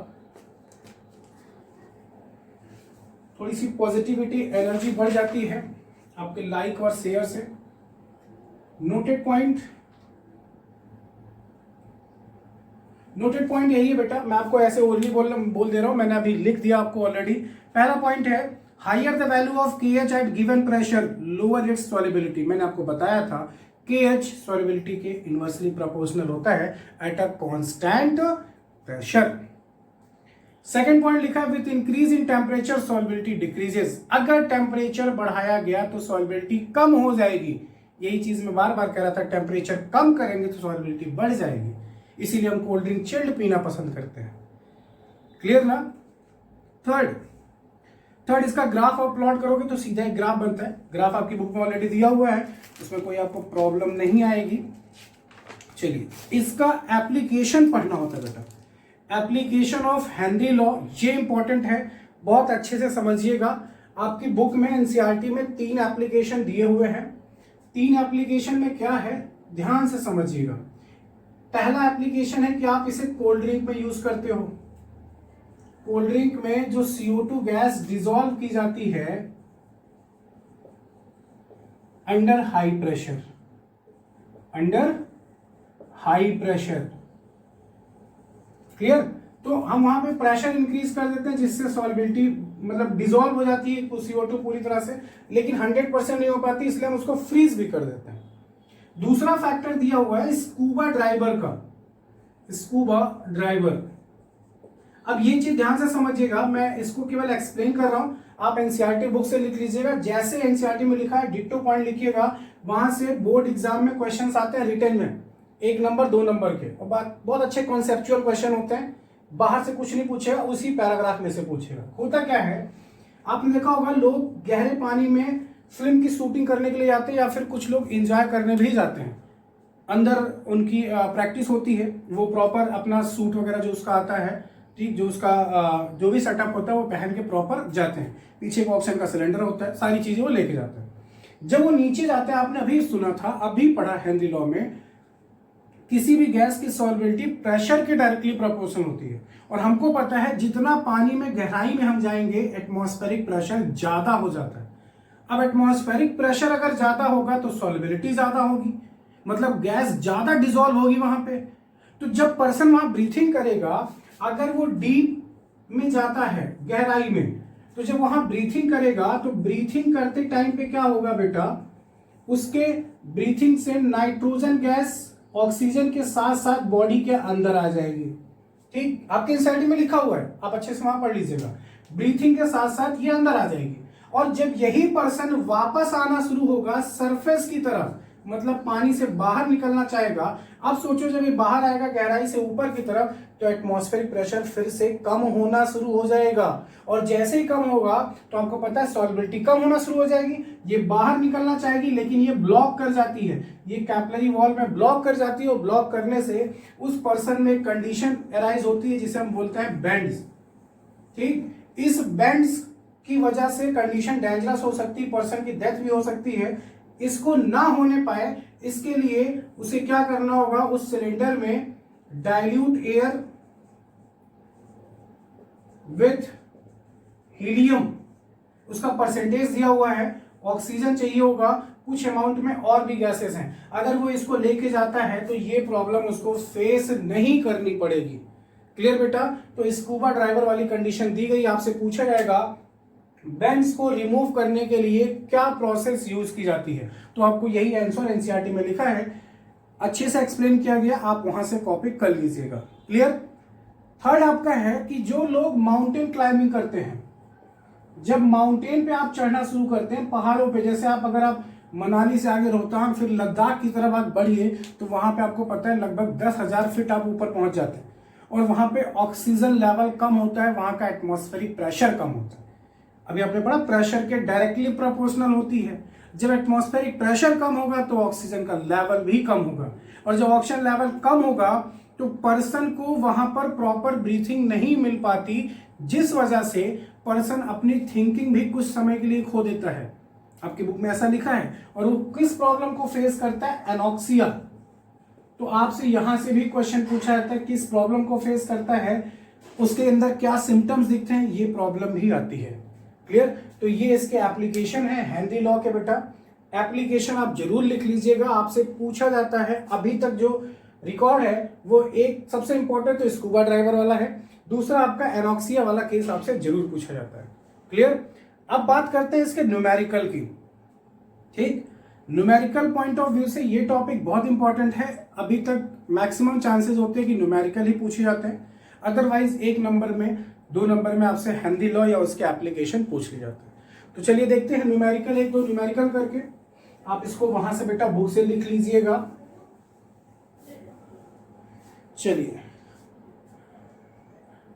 थोड़ी सी पॉजिटिविटी एनर्जी बढ़ जाती है आपके लाइक और शेयर से। नोटेड पॉइंट यही है बेटा, मैं आपको ऐसे ओरली बोल दे रहा हूं, मैंने अभी लिख दिया आपको ऑलरेडी। पहला पॉइंट है higher the value of KH at given pressure lower its solubility. मैंने आपको बताया था KH सॉल्युबिलिटी के इनवर्सली प्रोपोर्शनल होता है at a constant pressure. Second point लिखा है with increase in temperature solubility decreases. अगर टेम्परेचर बढ़ाया गया तो सॉल्युबिलिटी कम हो जाएगी। यही चीज मैं बार बार कह रहा था, टेम्परेचर कम करेंगे तो सॉल्युबिलिटी बढ़ जाएगी, इसीलिए हम कोल्ड ड्रिंक चिल्ड पीना पसंद करते हैं। क्लियर ना। थर्ड इसका ग्राफ आप प्लॉट करोगे तो सीधा एक ग्राफ बनता है। ग्राफ आपकी बुक में ऑलरेडी दिया हुआ है, उसमें कोई आपको प्रॉब्लम नहीं आएगी। चलिए, इसका एप्लीकेशन पढ़ना होता है बेटा। एप्लीकेशन ऑफ हेनरी लॉ, ये इंपॉर्टेंट है, बहुत अच्छे से समझिएगा। आपकी बुक में एनसीईआरटी में 3 एप्लीकेशन दिए हुए हैं। 3 एप्लीकेशन में क्या है ध्यान से समझिएगा। पहला एप्लीकेशन है कि आप इसे कोल्ड ड्रिंक में यूज करते हो। कोल्ड ड्रिंक में जो CO2 गैस डिसॉल्व की जाती है under high pressure, under high pressure. Clear. तो हम वहां पे प्रेशर इंक्रीज कर देते हैं जिससे सॉल्युबिलिटी मतलब डिसॉल्व हो जाती है CO2 पूरी तरह से, लेकिन 100% नहीं हो पाती, इसलिए हम उसको फ्रीज भी कर देते हैं। दूसरा फैक्टर दिया हुआ है स्कूबा ड्राइवर का, स्कूबा ड्राइवर। अब ये चीज ध्यान से समझिएगा, मैं इसको केवल एक्सप्लेन कर रहा हूं, आप एनसीईआरटी बुक से लिख लीजिएगा। जैसे एनसीईआरटी में लिखा है डिट्टो पॉइंट लिखिएगा। वहां से बोर्ड एग्जाम में क्वेश्चंस आते हैं रिटन में, 1 नंबर 2 नंबर के, और बहुत अच्छे कॉन्सेप्चुअल क्वेश्चन होते हैं। बाहर से कुछ नहीं पूछेगा, उसी पैराग्राफ में से पूछेगा। होता क्या है, आपने देखा होगा लोग गहरे पानी में फिल्म की शूटिंग करने के लिए जाते हैं, या फिर कुछ लोग एंजॉय करने भी जाते हैं। अंदर उनकी प्रैक्टिस होती है, वो प्रॉपर अपना सूट वगैरह जो उसका आता है, ठीक, जो उसका जो भी सेटअप होता है वो पहन के प्रॉपर जाते हैं। पीछे एक ऑक्सीजन का सिलेंडर होता है, सारी चीजें वो लेके जाते हैं। जब वो नीचे जाते हैं, आपने अभी सुना था, अभी पढ़ा हेनरी लॉ में, किसी भी गैस की सॉल्युबिलिटी प्रेशर के डायरेक्टली प्रोपोर्शनल होती है। और हमको पता है जितना पानी में गहराई में हम जाएंगे एटमॉस्फेरिक प्रेशर ज्यादा हो जाता है। अब एटमॉस्फेरिक प्रेशर अगर ज्यादा होगा तो सॉल्युबिलिटी ज्यादा होगी, मतलब गैस ज्यादा डिसॉल्व होगी वहां पे। तो जब पर्सन वहां ब्रीथिंग करेगा, अगर वो डीप में जाता है गहराई में, तो जब वहां ब्रीथिंग करेगा तो ब्रीथिंग करते टाइम पे क्या होगा बेटा, उसके ब्रीथिंग से नाइट्रोजन गैस ऑक्सीजन के साथ साथ बॉडी के अंदर आ जाएगी। ठीक, आपके एनसीईआरटी में लिखा हुआ है, आप अच्छे से वहां पढ़ लीजिएगा। ब्रीथिंग के साथ साथ ये अंदर आ जाएगी, और जब यही पर्सन वापस आना शुरू होगा सरफेस की तरफ, मतलब पानी से बाहर निकलना चाहेगा, अब सोचो जब ये बाहर आएगा गहराई से ऊपर की तरफ, तो एटमॉस्फेरिक प्रेशर फिर से कम होना शुरू हो जाएगा। और जैसे ही कम होगा तो आपको पता है सॉल्युबिलिटी कम होना शुरू हो जाएगी। ये बाहर निकलना चाहेगी, लेकिन ये ब्लॉक कर जाती है, ये कैपिलरी वॉल में ब्लॉक कर जाती है, और ब्लॉक करने से उस पर्सन में कंडीशन अराइज होती है जिसे हम बोलते हैं बेंड्स। ठीक, इस बेंड्स की वजह से कंडीशन डेंजरस हो सकती है, पर्सन की डेथ भी हो सकती है। इसको ना होने पाए, इसके लिए उसे क्या करना होगा, उस सिलेंडर में डाइल्यूट एयर विथ हीलियम, उसका परसेंटेज दिया हुआ है, ऑक्सीजन चाहिए होगा, कुछ अमाउंट में और भी गैसेस हैं। अगर वो इसको लेके जाता है तो ये प्रॉब्लम उसको फेस नहीं करनी पड़ेगी। क्लियर बेटा। तो स्कूबा ड्राइवर वाली कंडीशन दी गई, आपसे पूछा जाएगा बेंड्स को रिमूव करने के लिए क्या प्रोसेस यूज की जाती है, तो आपको यही आंसर एनसीईआरटी में लिखा है, अच्छे से एक्सप्लेन किया गया, आप वहां से कॉपी कर लीजिएगा। क्लियर। थर्ड आपका है कि जो लोग माउंटेन क्लाइंबिंग करते हैं, जब माउंटेन पे आप चढ़ना शुरू करते हैं, पहाड़ों पे, जैसे अगर आप मनाली से आगे रोहतांग फिर लद्दाख की तरफ आप बढ़िए, तो वहां पे आपको पता है लगभग 10,000 फीट आप ऊपर पहुंच जाते हैं, और वहां पे ऑक्सीजन लेवल कम होता है, वहां का एटमॉस्फेरिक प्रेशर कम होता है। अभी आपने पढ़ा प्रेशर के डायरेक्टली प्रोपोर्शनल होती है। जब एटमॉस्फेरिक प्रेशर कम होगा तो ऑक्सीजन का लेवल भी कम होगा, और जब ऑक्सीजन लेवल कम होगा तो पर्सन को वहां पर प्रॉपर ब्रीथिंग नहीं मिल पाती, जिस वजह से पर्सन अपनी थिंकिंग भी कुछ समय के लिए खो देता है। आपकी बुक में ऐसा लिखा है। और वो किस प्रॉब्लम को फेस करता है, एनॉक्सिया। तो आपसे यहां से भी क्वेश्चन पूछा जाता है किस प्रॉब्लम को फेस करता है, उसके अंदर क्या सिम्टम्स दिखते हैं, ये प्रॉब्लम भी आती है। क्लियर। तो ये इसके एप्लीकेशन है हेनरी लॉ के बेटा। एप्लीकेशन आप जरूर लिख लीजिएगा, आपसे पूछा जाता है। अभी तक जो रिकॉर्ड है वो एक सबसे इंपॉर्टेंट तो स्कूबा ड्राइवर वाला है, दूसरा आपका एनॉक्सिया वाला केस आपसे जरूर पूछा जाता है। क्लियर। अब बात करते हैं इसके न्यूमेरिकल की। ठीक, न्यूमेरिकल पॉइंट ऑफ व्यू से ये टॉपिक बहुत इंपॉर्टेंट है। अभी तक मैक्सिमम चांसेस होते हैं कि न्यूमेरिकल ही पूछे जाते हैं। अदरवाइज 1 नंबर में 2 नंबर में आपसे हेनरी लॉ या उसके एप्लीकेशन पूछ ली जाते हैं। तो चलिए देखते हैं न्यूमेरिकल, 1-2 न्यूमेरिकल करके आप इसको वहां से बेटा बुक से लिख लीजिएगा। चलिए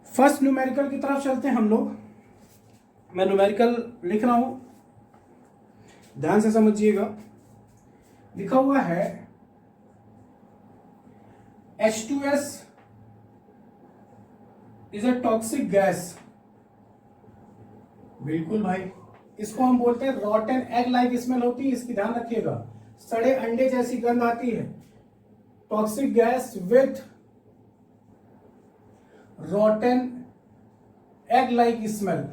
फर्स्ट न्यूमेरिकल की तरफ चलते हैं हम लोग। मैं न्यूमेरिकल लिख रहा हूं, ध्यान से समझिएगा। लिखा हुआ है H2S is a toxic gas. बिल्कुल भाई, इसको हम बोलते हैं रॉटन एग लाइक स्मेल होती है, इसकी ध्यान रखिएगा। सड़े अंडे जैसी गंध आती है। Toxic gas with रॉटन egg like smell.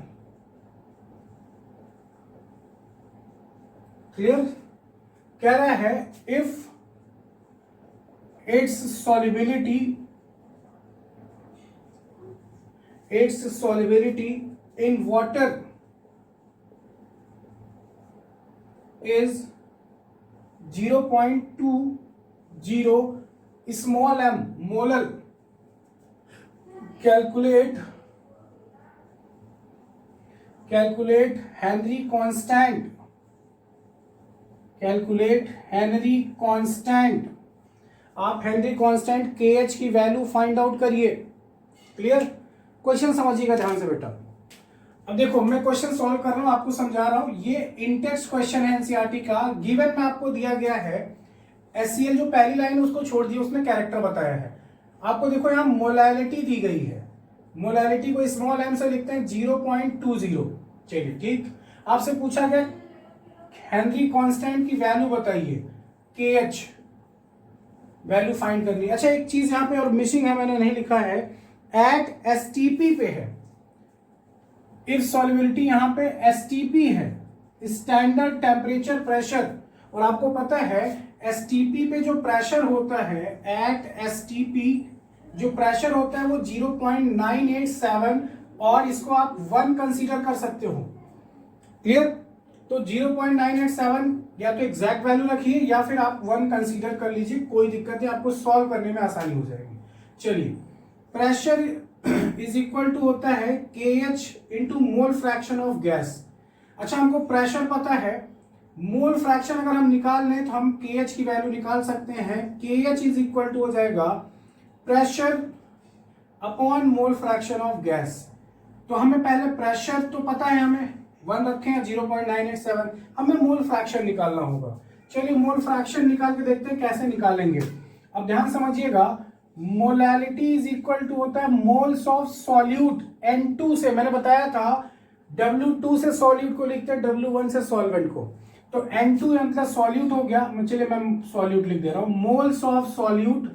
Clear? कह रहा है if its solubility in water is 0.20 small m molar, calculate Henry constant। आप हेनरी कांस्टेंट KH की वैल्यू फाइंड आउट करिए। क्लियर? क्वेश्चन समझिएगा ध्यान से बेटा। अब देखो मैं क्वेश्चन सॉल्व कर रहा हूं, आपको समझा रहा हूं। ये इनटेक्स्ट क्वेश्चन है एनसीईआरटी का। गिवन में आपको दिया गया है HCl, जो पहली लाइन है उसको छोड़ दिया, उसने कैरेक्टर बताया है। आपको देखो यहाँ मोलैलिटी दी गई है। मोलैलिटी को स्मॉल m से लिखते हैं 0.20। चलिए ठीक। आपसे पूछा गया हेनरी कांस्टेंट की वैल्यू बताइए, KH वैल्यू फाइंड करनी है। अच्छा एक चीज यहां पे और मिसिंग है, मैंने नहीं लिखा है। एट STP पे है, इफ सॉल्युबिलिटी यहां पे STP है, स्टैंडर्ड टेम्परेचर प्रेशर। और आपको पता है STP पे जो प्रेशर होता है, एट STP जो प्रेशर होता है वो 0.987, और इसको आप 1 कंसीडर कर सकते हो। क्लियर? तो 0.987 या तो एग्जैक्ट वैल्यू रखिए या फिर आप 1 कंसीडर कर लीजिए, कोई दिक्कत नहीं, आपको सॉल्व करने में आसानी हो जाएगी। चलिए प्रेशर इज इक्वल टू होता है KH into mole fraction of gas. अच्छा हमको प्रेशर पता है, मोल फ्रैक्शन अगर हम निकाल लें तो हम KH की वैल्यू निकाल सकते हैं। KH इज इक्वल टू हो जाएगा pressure upon mole fraction of gas. तो हमें पहले प्रेशर तो पता है, हमें 1 रखें या 0.987, हमें मोल फ्रैक्शन निकालना होगा। चलिए मोल फ्रैक्शन निकाल के देखते हैं कैसे निकालेंगे। अब ध्यान समझिएगा, मोलैलिटी इज इक्वल टू होता है मोल्स ऑफ सॉल्यूट N2 से। मैंने बताया था W2 से सॉल्यूट को लिखते हैं, W1 से सॉल्वेंट को। तो N2 मतलब सॉल्यूट हो गया। चलिए मैं सॉल्यूट लिख दे रहा हूं, moles of solute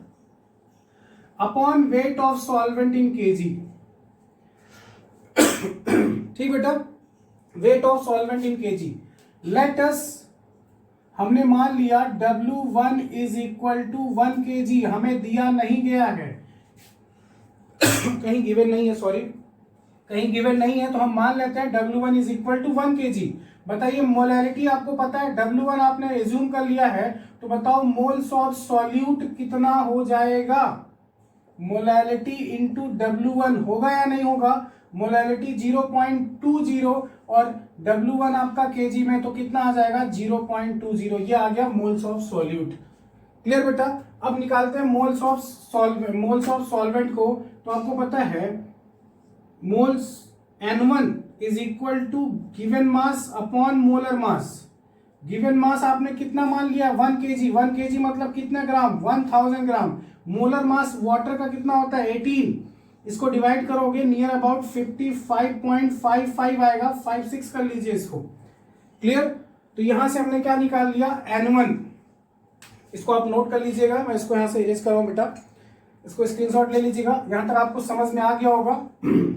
upon weight of solvent in kg। ठीक बेटा, weight of solvent in kg। Let us, हमने मान लिया W1 is equal to 1 kg। हमें दिया नहीं गया है कहीं गिवन नहीं है, सॉरी कहीं गिवन नहीं है, तो हम मान लेते हैं W1 is equal to 1 kg। बताइए मोलैलिटी आपको पता है, W1 आपने एज्यूम कर लिया है, तो बताओ मोल्स ऑफ सॉल्यूट कितना हो जाएगा। मोलैलिटी इंटू W1 होगा या नहीं होगा। मोलैलिटी 0.20 और W1 आपका kg में, तो कितना आ जाएगा 0.20। ये आ गया मोल्स ऑफ सॉल्यूट। क्लियर बेटा? अब निकालते हैं मोल्स ऑफ सॉल्वेंट को। तो आपको पता है moles N1 is equal to given mass upon molar mass. Given mass आपने कितना मान लिया 1 kg। 1 kg मतलब कितना ग्राम, 1000 ग्राम। मोलर मास वाटर का कितना होता है 18। इसको डिवाइड करोगे नियर अबाउट 55.55 आएगा, 56 कर लीजिए इसको। क्लियर? तो यहां से हमने क्या निकाल लिया N1। इसको आप नोट कर लीजिएगा, मैं इसको यहां से इरेज कर रहा हूं बेटा, इसको स्क्रीनशॉट ले लीजिएगा। यहां तक आपको समझ में आ गया होगा।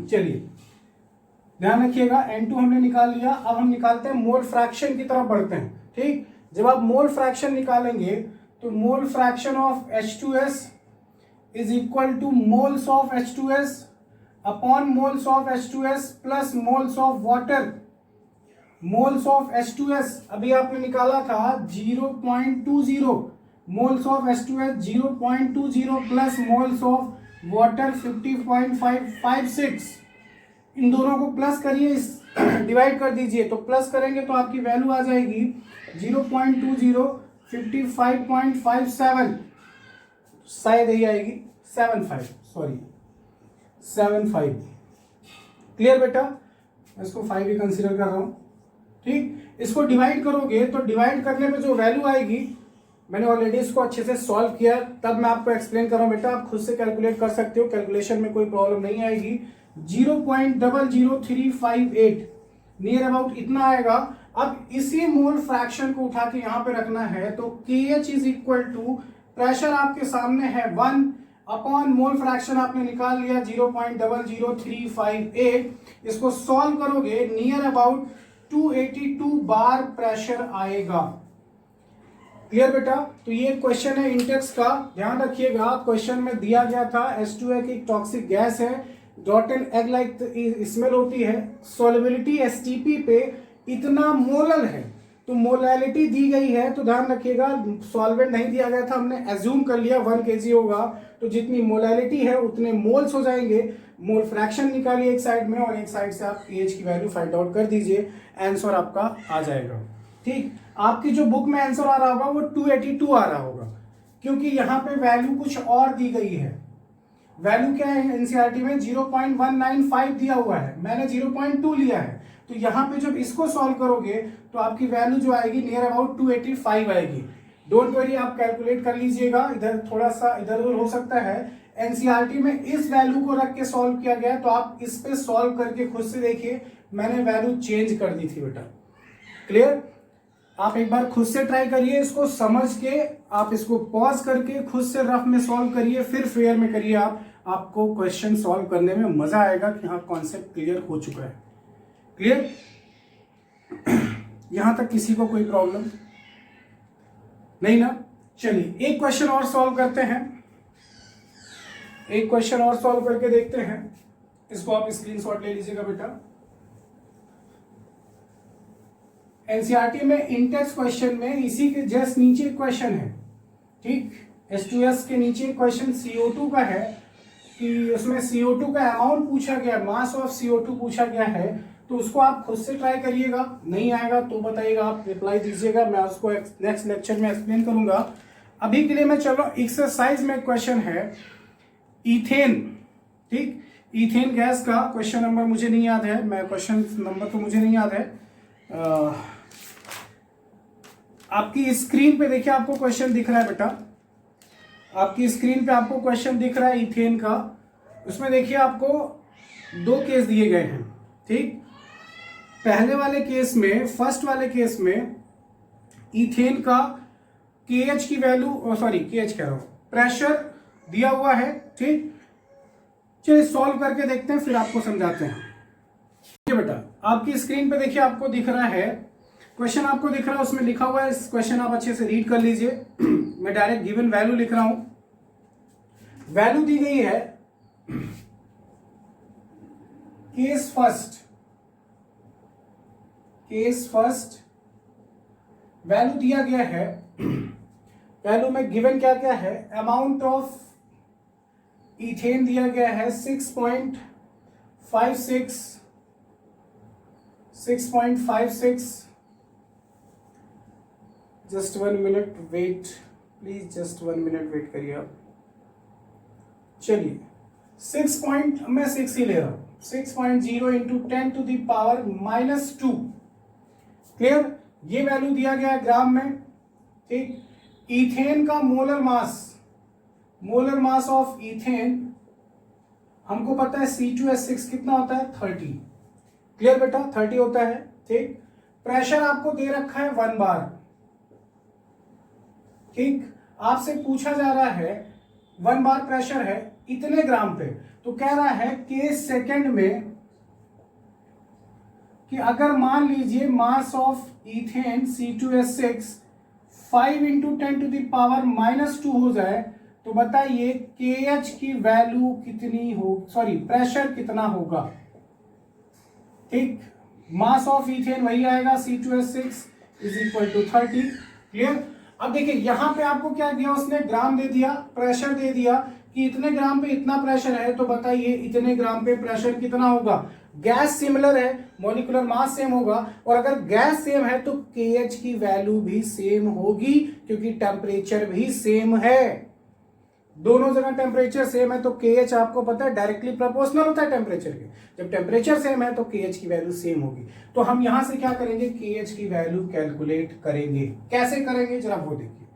चलिए ध्यान रखिएगा, N2 हमने निकाल लिया। अब हम निकालते हैं मोल फ्रैक्शन की तरफ बढ़ते हैं। ठीक, जब आप मोल फ्रैक्शन निकालेंगे तो मोल fraction of H2S is equal two moles of H2S upon moles of H2S plus moles of water. Moles of H2S अभी आपने निकाला था 0.20, moles of H2S 0.20 plus moles of water 50.556, इन दोनों को प्लस करिए, डिवाइड कर दीजिए, तो प्लस करेंगे तो आपकी वैल्यू आ जाएगी 0.2055.57, शायद यही आएगी 75, सॉरी 75। क्लियर बेटा, मैं इसको 5 ही कंसीडर कर रहा हूं। ठीक, इसको डिवाइड करोगे तो डिवाइड करने में जो वैल्यू आएगी, मैंने ऑलरेडी इसको अच्छे से सॉल्व किया, तब मैं आपको एक्सप्लेन कर रहा हूं बेटा, आप खुद से कैलकुलेट कर सकते हो, कैलकुलेशन में कोई प्रॉब्लम नहीं आएगी। 0.00358 नियर अबाउट इतना आएगा। अब इसी मोल फ्रैक्शन को उठा के यहां पे रखना है, तो KH is equal to, pressure आपके सामने है 1 अपॉन मोल फ्रैक्शन आपने निकाल लिया 0.00358, इसको सॉल्व करोगे नियर अबाउट 282 बार प्रेशर आएगा। क्लियर बेटा, तो ये क्वेश्चन है इंटेक्स का, ध्यान रखिएगा। क्वेश्चन में दिया गया था H2 एक टॉक्सिक गैस है, रॉटन एग लाइक स्मेल होती है, सॉल्युबिलिटी STP पे इतना मोलल है, तो मोलैलिटी दी गई है, तो ध्यान रखिएगा सॉल्वेंट नहीं दिया गया था, हमने एज्यूम कर लिया 1 kg होगा, तो जितनी मोलैलिटी है उतने मोल्स हो जाएंगे। मोल फ्रैक्शन निकालिए एक साइड में और एक साइड से आप KH की वैल्यू फाइंड आउट कर दीजिए, आंसर आपका आ जाएगा। ठीक, आपकी जो बुक में आंसर आ रहा होगा वो 282 आ रहा होगा, क्योंकि यहाँ पे वैल्यू कुछ और दी गई है। वैल्यू क्या है एनसीईआरटी में 0.195 दिया हुआ है, मैंने 0.2 लिया है, तो यहाँ पे जब इसको सॉल्व करोगे तो आपकी वैल्यू जो आएगी नियर अबाउट 285 आएगी। डोंट वरी, आप कैलकुलेट कर लीजिएगा, इधर थोड़ा सा इधर उधर हो सकता है। एनसीईआरटी में इस वैल्यू को रख के सॉल्व किया गया, तो आप इस पे सॉल्व करके खुद से देखिए, मैंने वैल्यू चेंज कर दी थी बेटा। क्लियर, आप एक बार खुद से ट्राई करिए, इसको समझ के आप इसको पॉज करके खुद से रफ में सॉल्व करिए, फिर फेयर में करिए। आपको क्वेश्चन सॉल्व करने में मजा आएगा कि हाँ कॉन्सेप्ट क्लियर हो चुका है। क्लियर, यहां तक किसी को कोई प्रॉब्लम नहीं ना? चलिए एक क्वेश्चन और सॉल्व करते हैं, एक क्वेश्चन और सॉल्व करके देखते हैं। इसको आप स्क्रीनशॉट ले लीजिएगा बेटा। एनसीईआरटी में इंटेक्स क्वेश्चन में इसी के जस्ट नीचे क्वेश्चन है, ठीक, H2S के नीचे क्वेश्चन CO2 का है, कि उसमें CO2 का अमाउंट पूछा गया, मास ऑफ CO2 पूछा गया है, तो उसको आप खुद से ट्राई करिएगा, नहीं आएगा तो बताइएगा, आप रिप्लाई दीजिएगा, मैं उसको नेक्स्ट लेक्चर में एक्सप्लेन करूंगा। अभी के लिए मैं चलो एक्सरसाइज में क्वेश्चन है इथेन, ठीक, इथेन गैस का क्वेश्चन नंबर मुझे नहीं याद है, मैं क्वेश्चन नंबर तो मुझे नहीं याद है। आपकी स्क्रीन पे देखिए, आपको क्वेश्चन दिख रहा है बेटा, आपकी स्क्रीन पे आपको क्वेश्चन दिख रहा है इथेन का। उसमें देखिए आपको 2 केस दिए गए हैं, ठीक। पहले वाले केस में, फर्स्ट वाले केस में इथेन का KH की वैल्यू, सॉरी KH कह रहा हूं, प्रेशर दिया हुआ है, ठीक। चलिए सॉल्व करके देखते हैं, फिर आपको समझाते हैं। बेटा आपकी स्क्रीन पे देखिए, आपको दिख रहा है क्वेश्चन, आपको दिख रहा है, उसमें लिखा हुआ है, इस क्वेश्चन आप अच्छे से रीड कर लीजिए। मैं डायरेक्ट गिवन वैल्यू लिख रहा हूं। वैल्यू दी गई है केस फर्स्ट वैल्यू दिया गया है। वैल्यू में गिवन क्या क्या है, अमाउंट ऑफ इथेन दिया गया है 6.56, just 1 minute wait please, just 1 minute wait करिए आप। चलिए 6 मैं 6 ही ले रहा हूं, 6.0 into 10 to the power -2। Clear, ये वैल्यू दिया गया है ग्राम में, ठीक। इथेन का मोलर मास ऑफ इथेन हमको पता है C2H6 कितना होता है, 30। क्लियर बेटा, 30 होता है, ठीक। प्रेशर आपको दे रखा है 1 बार, ठीक। आपसे पूछा जा रहा है 1 बार प्रेशर है इतने ग्राम पे, तो कह रहा है कि सेकंड में, कि अगर मान लीजिए mass of ethane C2H6 5 into 10 to the power -2 हो जाए, तो बताइए KH की वैल्यू कितनी हो, सॉरी प्रेशर कितना होगा, ठीक। मास ऑफ इथेन वही आएगा C2H6 is equal to 30। Clear, अब देखिए यहां पे आपको क्या दिया, उसने ग्राम दे दिया, प्रेशर दे दिया, कि इतने ग्राम पे इतना प्रेशर है, तो बताइए इतने ग्राम पे प्रेशर कितना होगा। गैस सिमिलर है, मॉलिक्यूलर मास सेम होगा, और अगर गैस सेम है तो KH की वैल्यू भी सेम होगी, क्योंकि टेम्परेचर भी सेम है। दोनों जगह टेम्परेचर सेम है तो KH आपको पता है डायरेक्टली प्रोपोर्शनल होता है टेम्परेचर के। जब टेम्परेचर सेम है तो KH की वैल्यू सेम होगी। तो हम यहां से क्या करेंगे, KH की वैल्यू कैलकुलेट करेंगे। कैसे करेंगे जरा वो देखिए।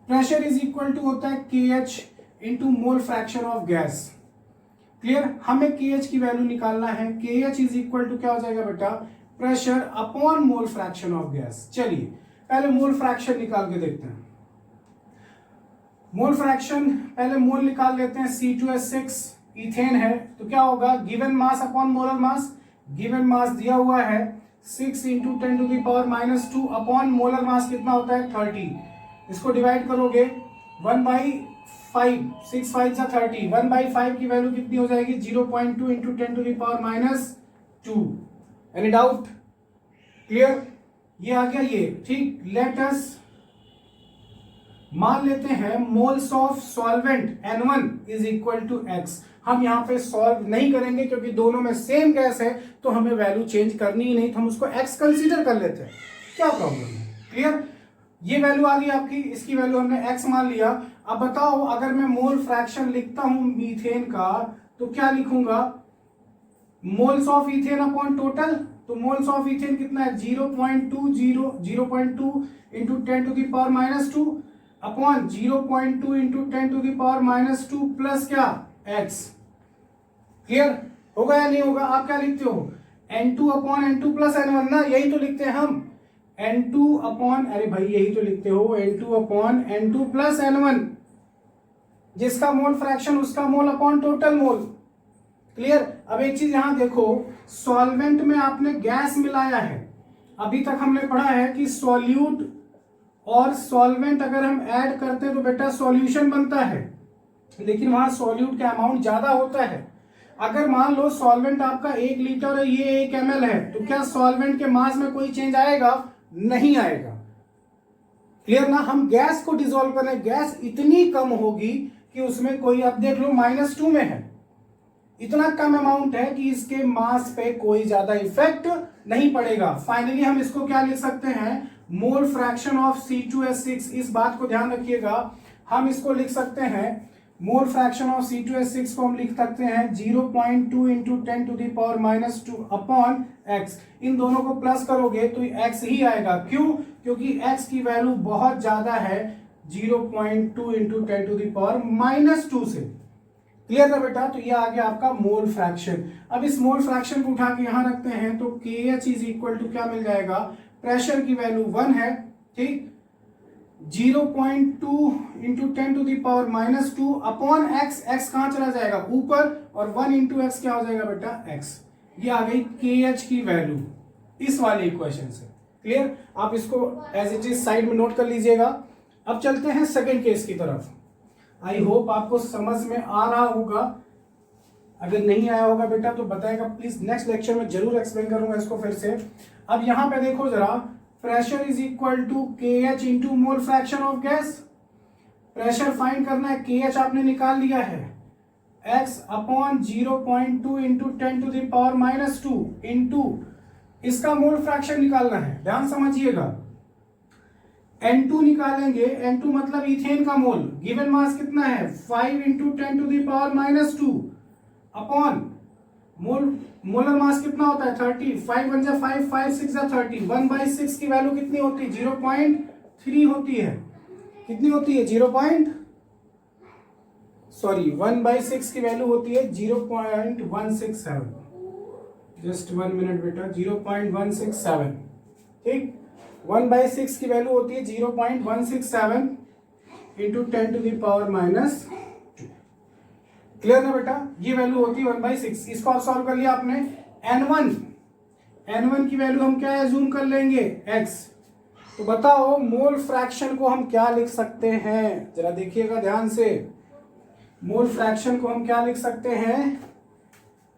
प्रेशर इज इक्वल टू होता है KH into mole fraction of gas. Clear, हमें KH की वैल्यू निकालना है। KH इज इक्वल टू क्या हो जाएगा बेटा, pressure upon mole fraction of gas. चलिए पहले मोल फ्रैक्शन निकाल के देखते हैं। मोल फ्रैक्शन पहले मोल निकाल लेते हैं। C2H6 इथेन है, तो क्या होगा, given mass upon molar mass. Given मास दिया हुआ है 6 इंटू 10⁻⁻² अपॉन मोलर मास कितना होता है 30। इसको डिवाइड करोगे 1/5, 6 5 जा 30, 1/5 की वैल्यू कितनी हो जाएगी 0.2 इंटू 10⁻²। एनी डाउट, क्लियर, ये आ गया ये, ठीक। लेट अस मान लेते हैं moles of solvent N1 is equal to X। हम यहां पे सॉल्व नहीं करेंगे क्योंकि दोनों में सेम गैस है, तो हमें वैल्यू चेंज करनी ही नहीं, तो हम उसको X कंसीडर कर लेते हैं। क्या प्रॉब्लम है, क्लियर। ये वैल्यू आ गई आपकी, इसकी वैल्यू हमने X मान लिया। अब बताओ अगर मैं मोल फ्रैक्शन लिखता हूं मीथेन का, तो क्या लिखूंगा, moles of ethane upon total. तो मोल्स ऑफ इथेन कितना है 0.2 इंटू 10⁻² अपॉन 0.2 इंटू 10⁻² प्लस क्या X। क्लियर होगा या नहीं होगा, आप क्या लिखते हो, N2 upon N2 plus N1 ना, यही तो लिखते हैं हम। N2 अपॉन, अरे भाई यही तो लिखते हो, N2 upon N2 plus N1, जिसका मोल फ्रैक्शन उसका mole upon total mole. Clear. अब एक चीज यहां देखो, सॉल्वेंट में आपने गैस मिलाया है। अभी तक हमने पढ़ा है कि सॉल्यूट और सॉल्वेंट अगर हम ऐड करते हैं तो बेटा सॉल्यूशन बनता है, लेकिन वहां सॉल्यूट का अमाउंट ज्यादा होता है। अगर मान लो सॉल्वेंट आपका 1 लीटर है, ये 1 ml है, तो क्या सॉल्वेंट के मास में कोई चेंज आएगा, नहीं आएगा। क्लियर ना, हम गैस को डिसॉल्व कर रहे हैं, गैस इतनी कम होगी कि उसमें कोई, अब देख लो -2 में है, इतना कम अमाउंट है कि इसके मास पे कोई ज्यादा इफेक्ट नहीं पड़ेगा। फाइनली हम इसको क्या लिख सकते हैं, मोल फ्रैक्शन ऑफ C2H6। इस बात को ध्यान रखिएगा, हम इसको लिख सकते हैं, मोल फ्रैक्शन ऑफ C2H6 को हम लिख सकते हैं 0.2 इंटू 10⁻² अपॉन X। इन दोनों को प्लस करोगे तो X ही आएगा। क्यों, क्योंकि X की वैल्यू बहुत ज्यादा है 0.2 इंटू 10⁻² से। क्लियर ना बेटा, तो ये आ गया आपका मोल फ्रैक्शन। अब इस मोल फ्रैक्शन को उठा के यहां रखते हैं तो KH इज इक्वल टू क्या मिल जाएगा, प्रेशर की वैल्यू 1 है, ठीक, 0.2 इंटू 10⁻² अपॉन X। X कहां चला जाएगा, ऊपर, और 1 इंटू X क्या हो जाएगा बेटा X। ये आ गई KH की वैल्यू इस वाले इक्वेशन से। क्लियर, आप इसको एज इट इज साइड में नोट कर लीजिएगा। अब चलते हैं सेकंड केस की तरफ। आई होप आपको समझ में आ रहा होगा, अगर नहीं आया होगा बेटा तो बताएगा प्लीज, नेक्स्ट लेक्चर में जरूर एक्सप्लेन करूंगा इसको फिर से। अब यहां पे देखो जरा, pressure is equal to KH into mole fraction of gas. Pressure find करना है, KH आपने निकाल लिया है, X अपॉन 0.2 इंटू 10⁻² इंटू इसका मोल फ्रैक्शन निकालना है, ध्यान समझिएगा। N2 निकालेंगे, N2 मतलब इथेन का मोल, गिवन मास कितना है 5 इंटू 10⁻² अपॉन मोलर मास कितना होता है 30, 5 1 जा 5, 5 6 जा 30, 1/6 की वैल्यू कितनी होती है 0.3 होती है। कितनी होती है 1/6 की वैल्यू होती है 0.167। जस्ट 1 मिनट बेटा, 0.167, ठीक। 1/6 की वैल्यू होती है 0.167 इंटू 10⁻²। क्लियर ना बेटा, ये वैल्यू होती है 1/6। इसको आप सॉल्व कर लिया आपने। N1 की वैल्यू हम क्या एज्यूम कर लेंगे X। तो बताओ मोल फ्रैक्शन को हम क्या लिख सकते हैं, जरा देखिएगा ध्यान से। मोल फ्रैक्शन को हम क्या लिख सकते हैं,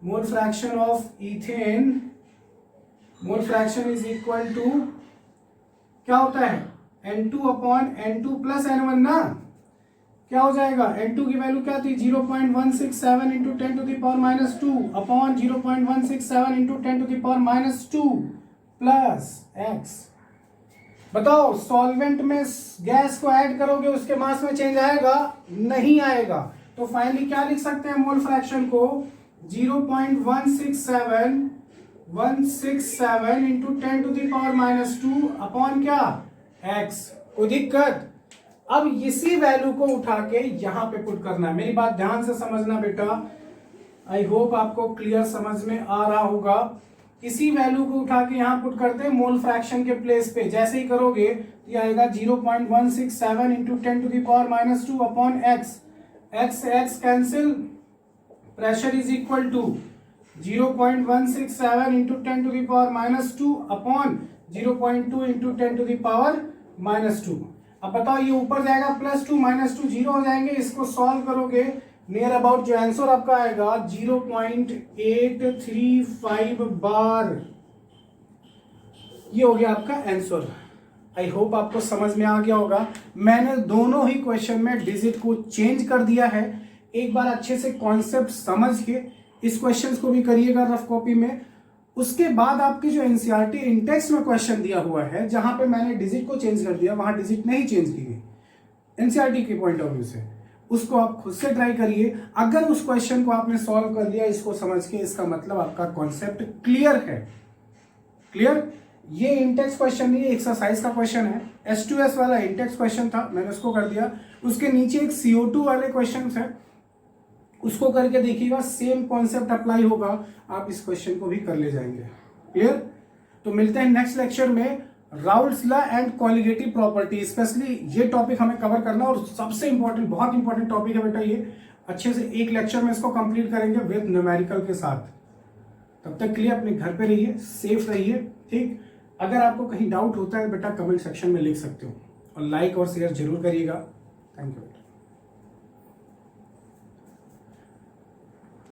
mole fraction of ethane, mole fraction is equal to क्या होता है N2 upon N2 plus N1 ना। क्या हो जाएगा, n2 की वैल्यू क्या थी 0.167 into 10 to the power minus 2 upon 0.167 into 10 to the power minus 2 plus x। बताओ सॉल्वेंट में गैस को ऐड करोगे उसके मास में चेंज आएगा, नहीं आएगा। तो फाइनली क्या लिख सकते हैं मोल फ्रैक्शन को 0.167 into 10 to the power minus 2 upon क्या x। कोई दिक्कत? अब इसी वैल्यू को उठा के यहां पे पुट करना है। मेरी बात ध्यान से समझना बेटा, आई होप आपको क्लियर समझ में आ रहा होगा। इसी वैल्यू को उठा के यहां पुट करते हैं मोल फ्रैक्शन के प्लेस पे। जैसे ही करोगे तो ये आएगा 0.167 into 10 to the power minus 2 upon x। x cancel, pressure is equal to 0.167 into 10 to the power minus 2 upon 0.2 into 10 to the power minus 2। अब बताओ ये ऊपर जाएगा +2 -2 जीरो हो जाएंगे। इसको सॉल्व करोगे नियर अबाउट जो आंसर आपका आएगा 0.835 बार। ये हो गया आपका आंसर। आई होप आपको समझ में आ गया होगा। मैंने दोनों ही क्वेश्चन में डिजिट को चेंज कर दिया है। एक बार अच्छे से कॉन्सेप्ट समझ के इस क्वेश्चन को भी करिएगा रफ कॉपी में। उसके बाद आपके जो एनसीईआरटी इंटेक्स में क्वेश्चन दिया हुआ है जहां पे मैंने डिजिट को चेंज कर दिया, वहां डिजिट नहीं चेंज की गई एनसीईआरटी के पॉइंट ऑफ व्यू से, उसको आप खुद से ट्राई करिए। अगर उस क्वेश्चन को आपने सॉल्व कर दिया इसको समझ के, इसका मतलब आपका कॉन्सेप्ट क्लियर है। क्लियर? ये इंटेक्स क्वेश्चन नहीं, एक्सरसाइज का क्वेश्चन है। H2S वाला इंटेक्स क्वेश्चन था, मैंने उसको कर दिया। उसके नीचे एक CO2 वाले क्वेश्चन है, उसको करके देखिएगा, सेम कॉन्सेप्ट अप्लाई होगा, आप इस क्वेश्चन को भी कर ले जाएंगे। क्लियर? तो मिलते हैं नेक्स्ट लेक्चर में। Raoult's law and colligative property, specially ये टॉपिक हमें कवर करना, और सबसे इंपॉर्टेंट, बहुत इंपॉर्टेंट टॉपिक है बेटा ये। अच्छे से एक लेक्चर में इसको कंप्लीट करेंगे विद न्यूमेरिकल के साथ। तब तक के लिए अपने घर पे रहिए, सेफ रहिए। ठीक? अगर आपको कहीं डाउट होता है बेटा कमेंट सेक्शन में लिख सकते हो, और लाइक और शेयर जरूर करिएगा। थैंक यू बेटा।